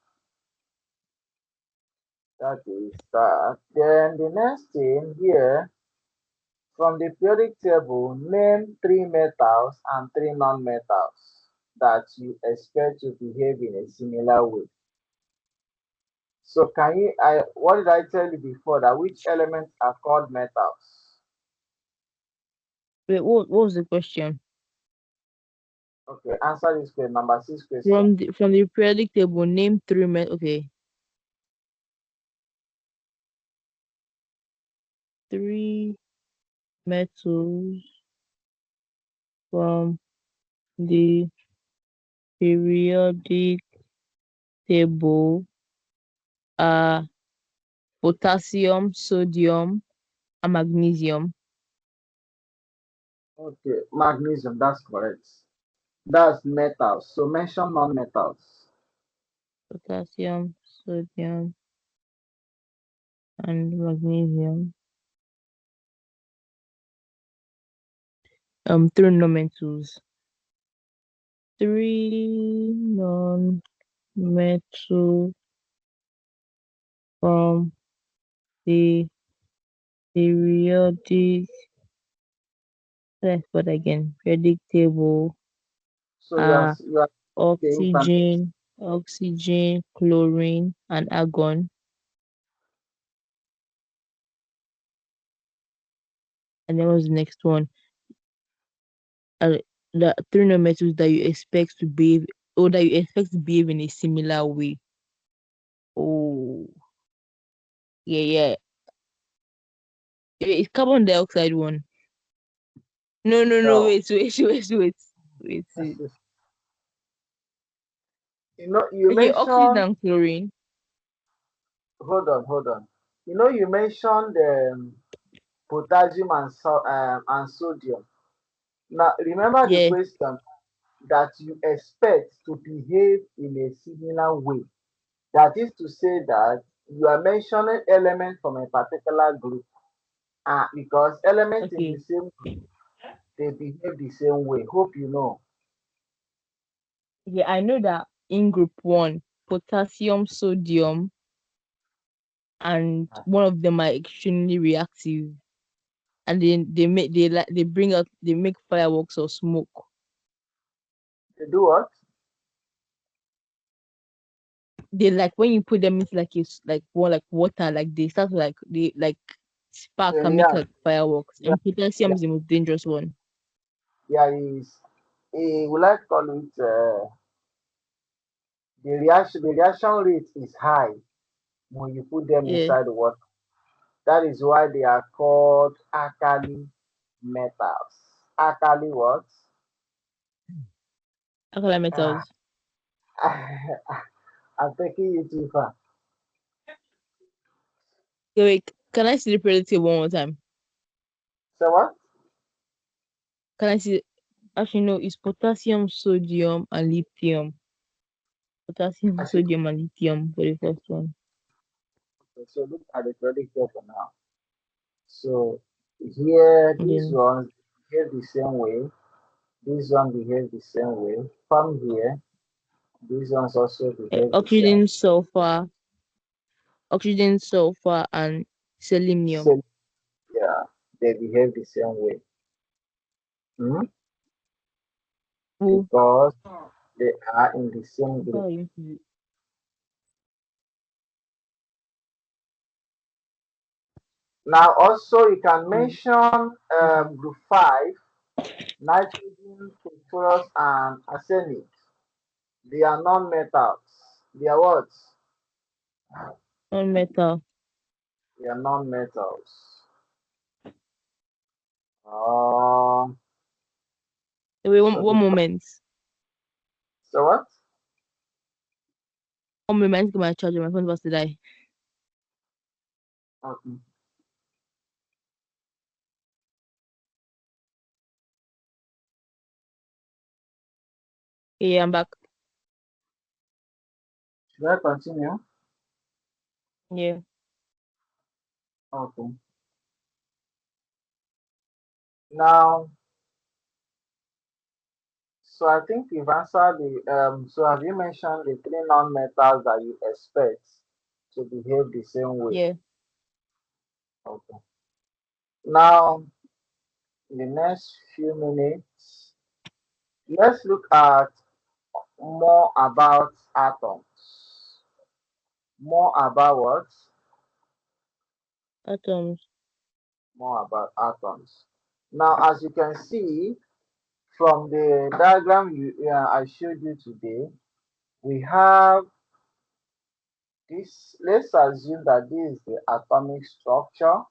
that is that. Then the next thing here From the periodic table, name 3 metals and 3 non-metals that you expect to behave in a similar way. So can you, what did I tell you before, that which elements are called metals? Wait, what was the question? Okay, answer this question, number 6 question. From the periodic table, name three met. Okay, three metals from the periodic table are potassium, sodium, and magnesium. Okay, magnesium, that's correct. That's metals. So mention non-metals. Potassium, sodium, and magnesium. Three non-metals. Three non-metals from the periodic. Let's put again. Periodic table So are you are the information. oxygen, chlorine, and argon. And then what's the next one? Uh, the three non-metals that you expect to behave, or that you expect to behave in a similar way. Oh, yeah, yeah. It's carbon dioxide one. No, no, no. No. Wait, wait, wait, wait, wait. Wait. You Okay, oxygen mentioned, and chlorine. hold on. You mentioned potassium and sodium. Now, remember the Yeah. question that you expect to behave in a similar way. That is to say that you are mentioning elements from a particular group, because elements in the Okay. same group, they behave the same way. Hope you know. Yeah, I know that in group one, potassium, sodium, and one of them are extremely reactive, and then they bring out they make fireworks or smoke. They do what? They like when you put them into like it's like more like water, like they start to like they like spark and make Yeah, like fireworks. yeah, And potassium yeah, is the most dangerous one. yeah. Is we like call it the reaction rate is high when you put them Yeah, inside the water. That is why they are called alkali metals. Alkali what? alkali Ah, metals. I'm taking you too far. Okay, wait, can I see the periodic table one more time? So what? Can I see? Actually, no, it's potassium, sodium, and lithium. I Potassium, should sodium, and lithium for the first one. so look at the periodic table now. So here, And these then ones behave the same way. This one behave the same way. Come here, these ones also behave the same oxygen, sulfur, and selenium. way. Yeah, they behave the same way. Hmm? Oh, Because they are in the same group. how you use Now, also, you can it? mention Okay. group 5, nitrogen, phosphorus, and arsenic. They are non-metals. They are what? Non-metal. They are non-metals. Uh, Wait, so one the moment. so what? 1 moment, get my charger. My phone was to die. Okay. Yeah, I'm back. Should I continue? Yeah. Okay. Now, so I think you've answered the so have you mentioned the 3 non-metals that you expect to behave the same way? Yeah. Okay. Now, in the next few minutes, let's look at more about atoms. More about what? Atoms. More about atoms. Now, as you can see from the diagram I showed you today, we have this. Let's assume that this is the atomic structure.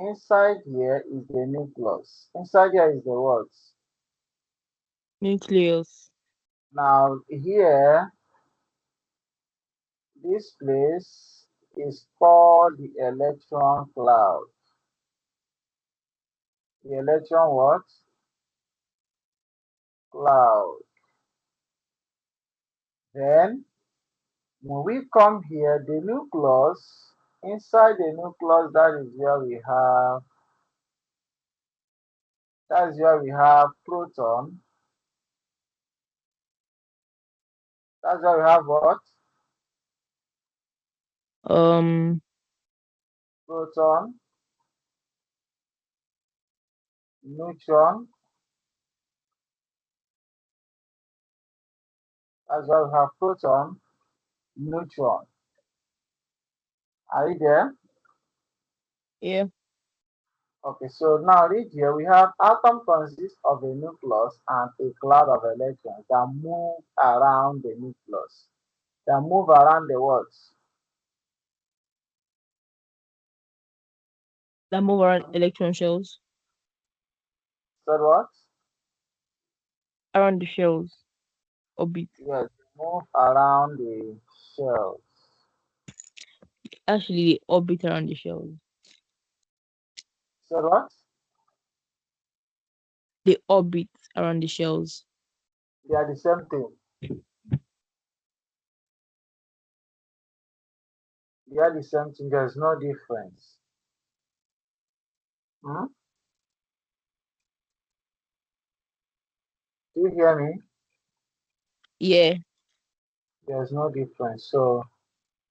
Inside here is the nucleus. Inside here is the what? Nucleus. Now, here, this place is called the electron cloud. The electron what? Cloud. Then, when we come here, the nucleus, inside the nucleus, that is where we have proton. That's where we have what? Um. Proton, neutron. That's where we have proton, neutron. Are you there? Yeah. Okay, so now read here. We have atom consists of a nucleus and a cloud of electrons that move around the nucleus. That move around the what? That move around electron shells. Said what? Around the shells. Orbit. Yes, move around the shell. Actually, they orbit around the shells. Said what? They orbit around the shells. They are the same thing. They are the same thing. There's no difference. Hmm? Do you hear me? Yeah. There's no difference. So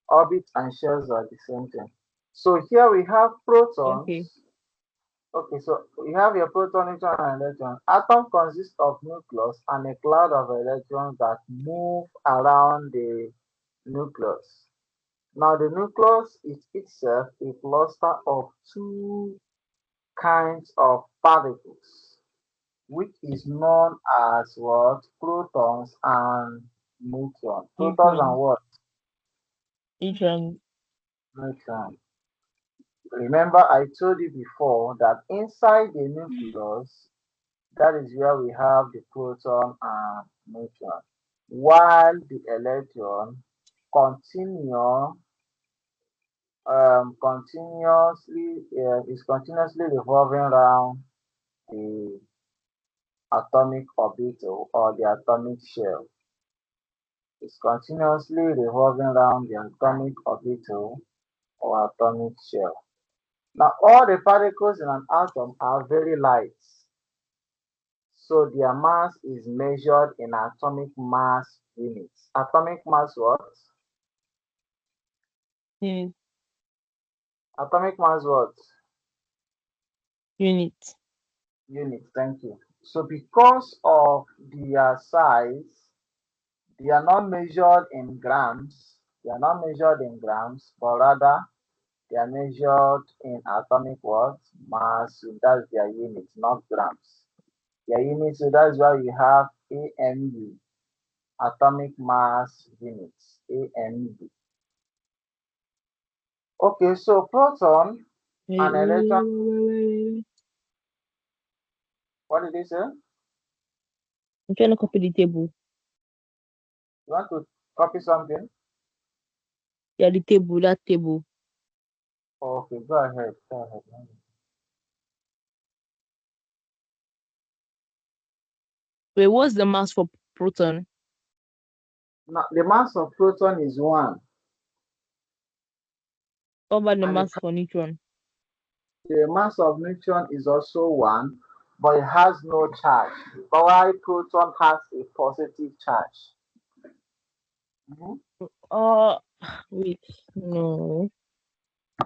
orbit and shells are the same thing. So here we have Okay. protons. Okay, so we have a proton, neutron, and electron. Atom consists of nucleus and a cloud of electrons that move around the nucleus. Now, the nucleus is itself a cluster of two kinds of particles, which is known as what? Protons and neutrons. Protons and Neutron. what? Neutron. Neutrons. Remember, I told you before that inside the nucleus, that is where we have the proton and neutron, while the electron continue is continuously revolving around the atomic orbital or the atomic shell. It's continuously revolving around the atomic orbital or atomic shell. Now, all the particles in an atom are very light. So their mass is measured in atomic mass units. Atomic mass what? Unit. Atomic mass what? Unit. Unit, thank you. So because of their size, they are not measured in grams. They are not measured in grams, but rather they are measured in atomic what? Mass. So that's their unit, not grams. Their unit, so that's why we have AMU, atomic mass units, AMU. Okay, so proton Wait, and wait, wait, electron, wait, wait, wait. what did they say? I'm trying to copy the table. You want to copy something? Yeah, the table, that table. Okay, go ahead. Go ahead. Wait, what's the mass for proton? Now, the mass of proton is 1, What about the and mass for neutron? the mass of neutron is also 1, but it has no charge. While proton has a positive charge. Mhm. Uh, wait, no.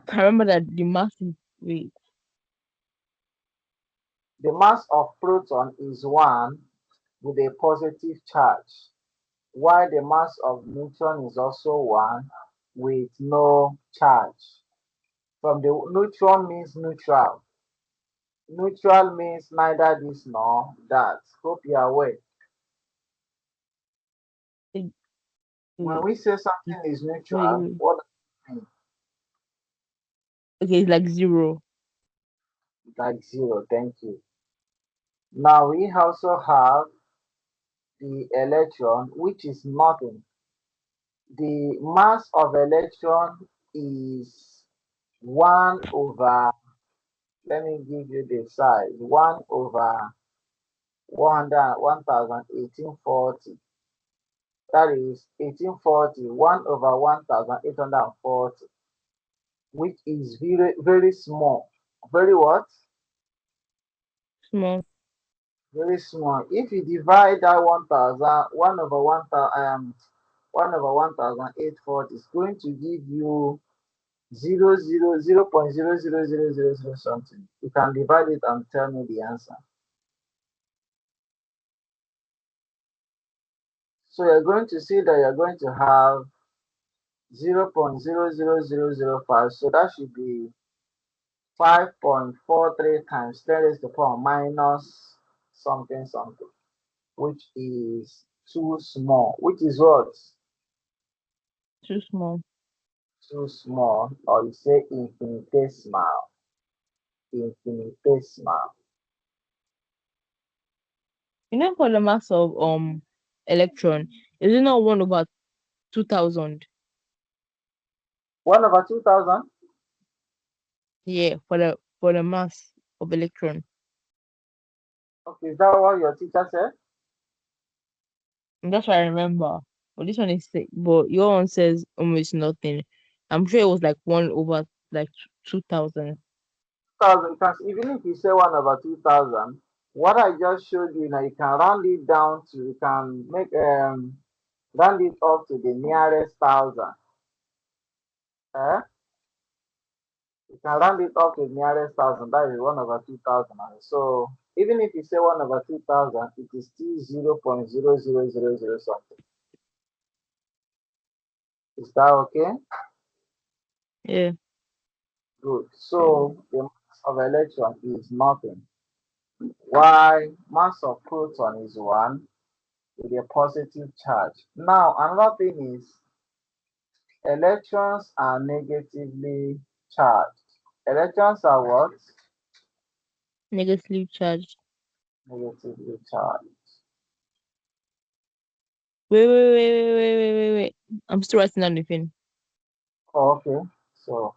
I remember that the mass is, wait, The mass of proton is 1 with a positive charge, while the mass of neutron is also 1 with no charge. From the neutron means neutral. Neutral means neither this nor that. Hope you are aware. It- When wait, we say something is wait, neutral, wait. what does it mean? Okay, it's like 0. Like zero. Thank you. Now we also have the electron, which is nothing. The mass of electron is 1 over, let me give you the size, 1 over 100, 1840. That is 1840, 1 over 1840, which is very, very small. Very what? Small. Very small. If you divide that 1000, 1 over 1000, 1 over 1840 is going to give you 0.000000 something. You can divide it and tell me the answer. So you're going to see that you're going to have 0.00005. So that should be 5.43 times 10 raised to the power minus something something, which is too small. Which is what? Too small. Too small, or you say infinitesimal. Infinitesimal. For the mass of electron, is it not 1/2000? 1 over 2000? Yeah, for the mass of electron. Okay, is that what your teacher said? And that's what I remember. But this one is sick. But your one says almost nothing. I'm sure it was like 1/2000. 2000, because even if you say 1 over 2000, what I just showed you now, you can round it down to, you can make round it up to the nearest thousand. Eh? You can round it up to the nearest thousand. That is 1 over 2000. So even if you say 1 over 2000, it is still 0.0000 something. Is that okay? Yeah. Good. So the mass of electron is nothing. Why mass of proton is 1 with a positive charge. Now another thing is electrons are negatively charged. Electrons are what? Negatively charged. Negatively charged. Wait. I'm still writing down the thing. Oh, okay. So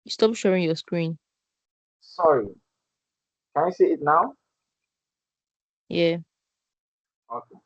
Stop sharing your screen. sorry. Can you see it now? Yeah. Okay.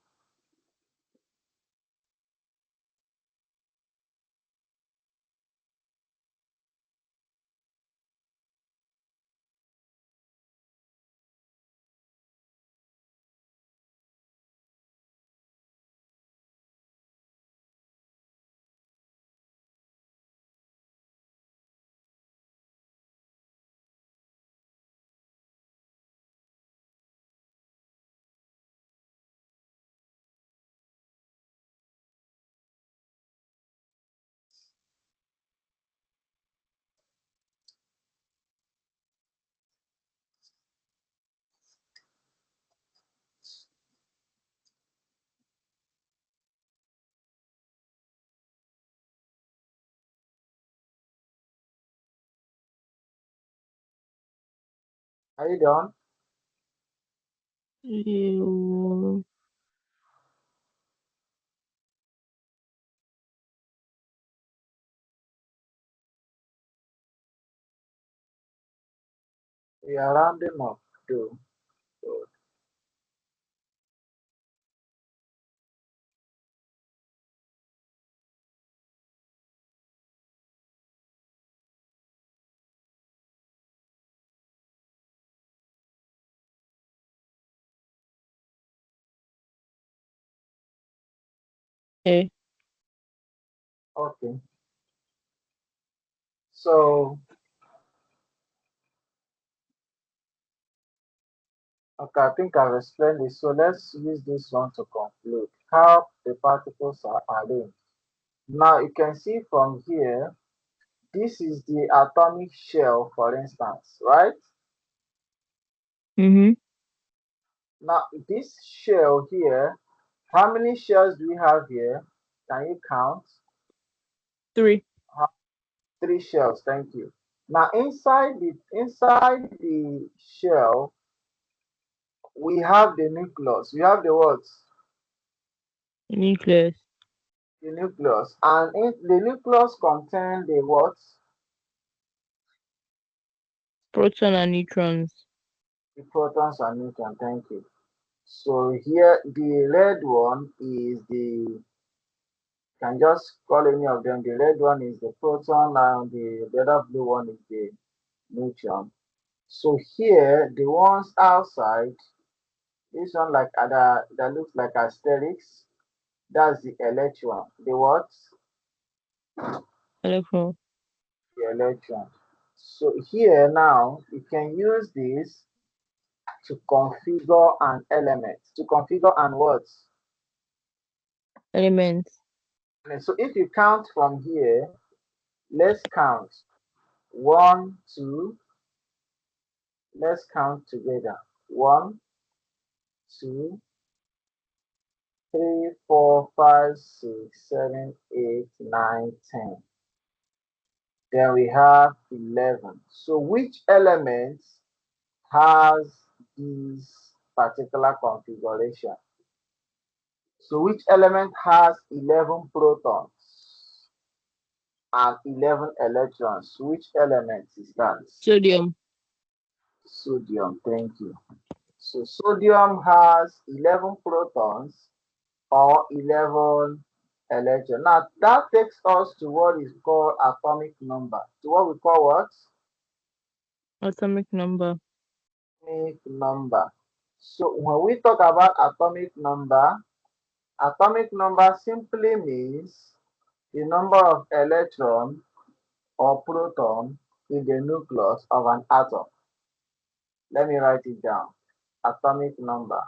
Are you done? You- We are rounding up to A. Okay. So, okay, I think I've explained this. So let's use this one to conclude how the particles are arranged. Now you can see from here, this is the atomic shell, for instance, right? Mm-hmm. Now this shell here, how many shells do we have here? Can you count? 3. Uh, Three shells. Thank you. Now inside the shell, we have the nucleus. We have the what? Nucleus. The nucleus, and the nucleus contain the what? Proton and neutrons. The protons and neutrons. Thank you. So here the red one is the, can just call any of them. The red one is the proton and the other blue one is the neutron. So here the ones outside, this one like that looks like asterisks. That's the electron. The what? Electron. The electron. So here now you can use this to configure an element. To configure an what? Elements. And so if you count from here, let's count. One, two, let's count together. One, two, three, four, five, six, seven, eight, nine, 10. Then we have 11. So which element has this particular configuration? So which element has 11 protons and 11 electrons? Which element is that? Sodium. Sodium, thank you. So sodium has 11 protons or 11 electrons. Now that takes us to what is called atomic number. To what we call what? Atomic number. Atomic number. So when we talk about atomic number simply means the number of electrons or proton in the nucleus of an atom. Let me write it down. Atomic number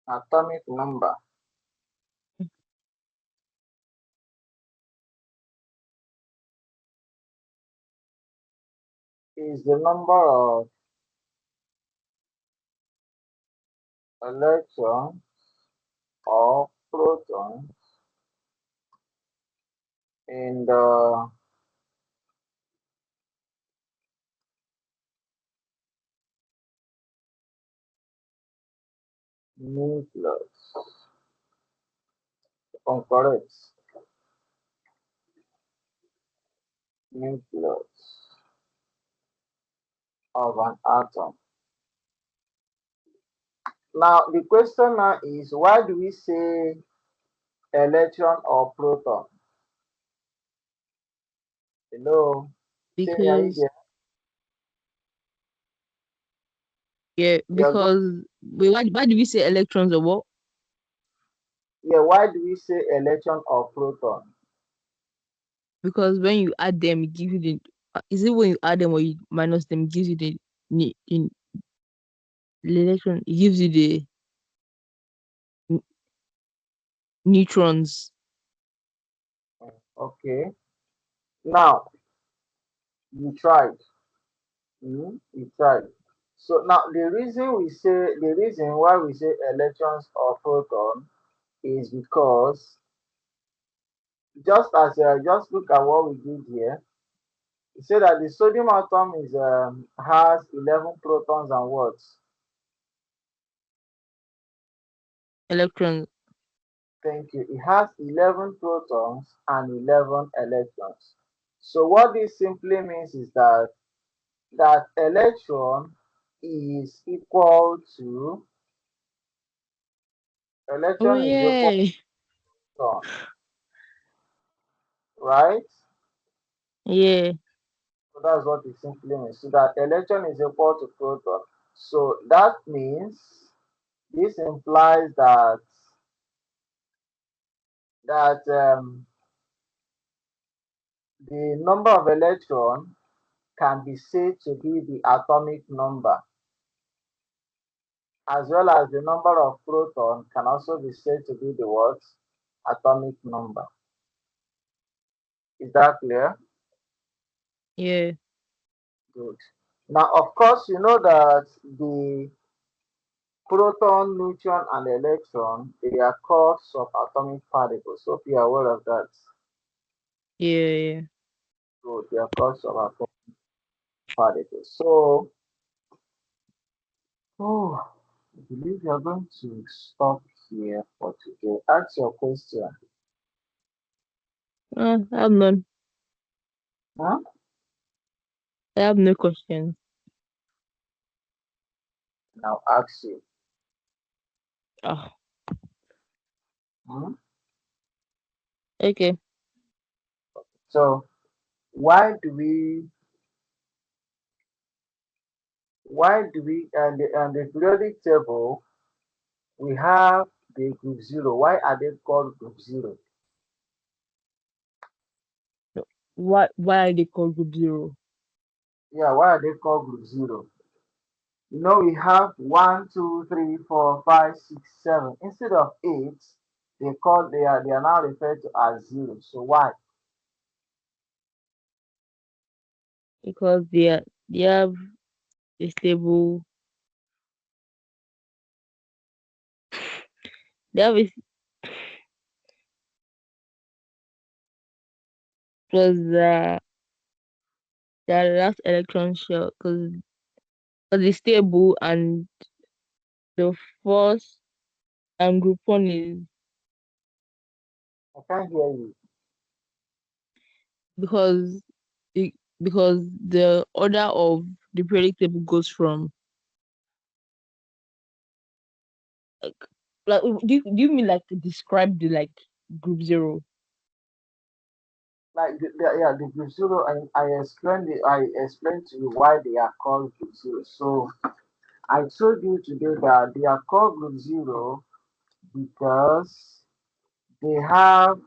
atomic number is the number of electrons or protons in the nucleus. Correct. Nucleus of an atom. Now the question now is, why do we say electron or proton? Hello, Timmy, are you Because there? yeah, You're go- because why do we say electrons or what? yeah, why do we say electron or proton? Because when you add them, it gives you the is it when you add them or you minus them, it gives you the electron, it gives you the n- neutrons. Okay. Now you tried. You tried. So now the reason why we say electrons or proton is because just look at what we did here. We say that the sodium atom is has 11 protons and what? Electrons. Thank you. It has 11 protons and 11 electrons. So what this simply means is that to Oh electron is equal yeah. to proton, right? Yeah. So that's what it simply means. So that electron is equal to proton. So that means this implies that the number of electrons can be said to be the atomic number, as well as the number of protons can also be said to be the what? Atomic number. Is that clear? Yeah. Good. Now, of course, you know that the proton, neutron, and electron, they are called subatomic particles. So, if you are aware of that, Yeah. Yeah. so they are called subatomic particles. So, oh, I believe you are going to stop here for today. Ask your question. I have none. Huh? I have no questions. Now, ask you. Oh, Hmm? okay. So, why do we and the periodic table we have the group zero? Why are they called group zero? Why are they called group zero? Yeah, why are they called group zero? You know, we have one, two, three, four, five, six, seven. Instead of eight, they are now referred to as zero. So why? Because they have a stable. They have a plus the last electron shell because it's stable and the first group one is I can't hear you. because it, because the order of the periodic table goes from like do you mean like describe the like group zero? Like the group zero, I explained to you why they are called group zero. So I told you today that they are called group zero because they have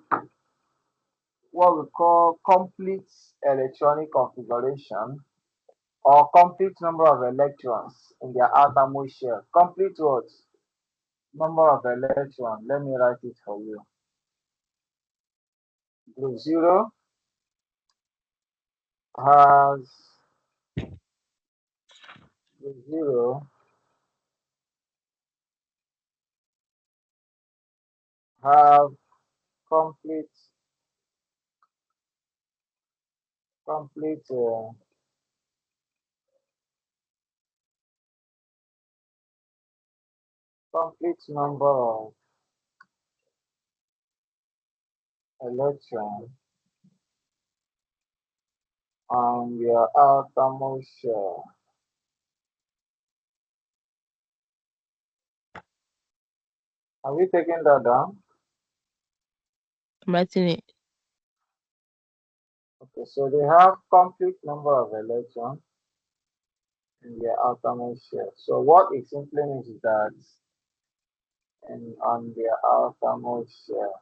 what we call complete electronic configuration or complete number of electrons in their outermost shell. Complete what? Number of electrons. Let me write it for you. Group zero has group zero have complete complete complete number of electrons on their outermost shell. Have we taken that down? I'm writing it. Okay, so they have complete number of electrons in their outermost shell. So what it simply means is that on their outermost shell,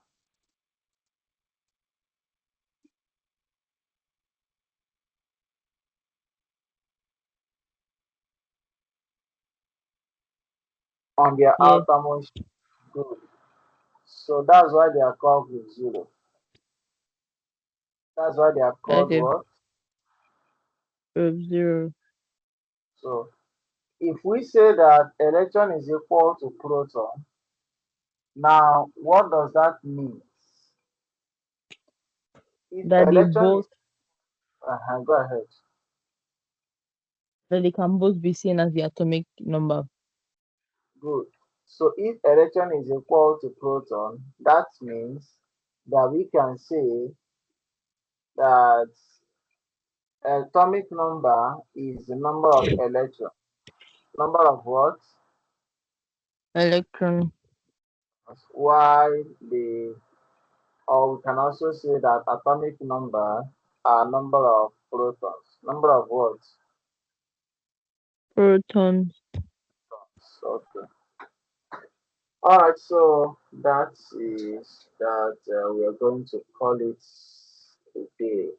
on their Yeah. outermost group. So that's why they are called group zero. That's why they are called Okay. what? Group zero. So if we say that electron is equal to proton, now what does that mean? If That they electron both is go ahead. that they can both be seen as the atomic number. Good. So if electron is equal to proton, that means that we can say that atomic number is the number of electrons. Number of what? Electron. Why the or we can also say that atomic number number of protons. Number of what? Protons. Okay. All right. So that is that. We are going to call it today.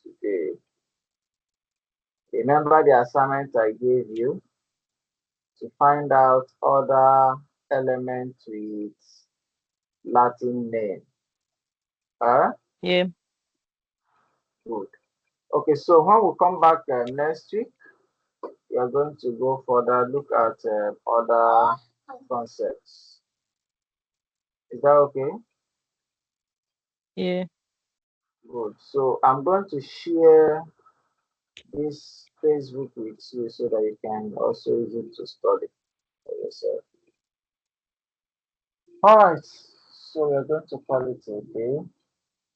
Today. Remember the assignment I gave you to find out other elements with Latin name. Yeah. Good. Okay, so when we come back next week, we are going to go further, look at other concepts. Is that okay? Yeah. Good. So I'm going to share this Facebook with you so that you can also use it to study for yourself. All right. So we are going to call it a day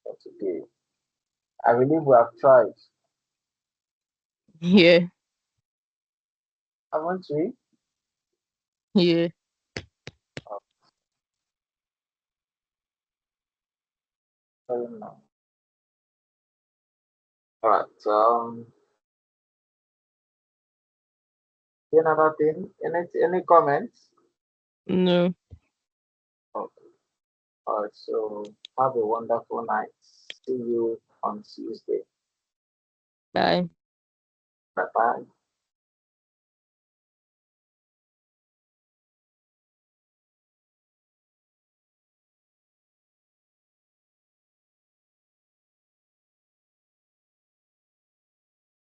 for today. I believe we have tried. Yeah. Haven't we? Yeah. Very nice. All right. Another thing? Any comments? No. Okay. All right. So have a wonderful night. See you on Tuesday. Bye. Bye bye.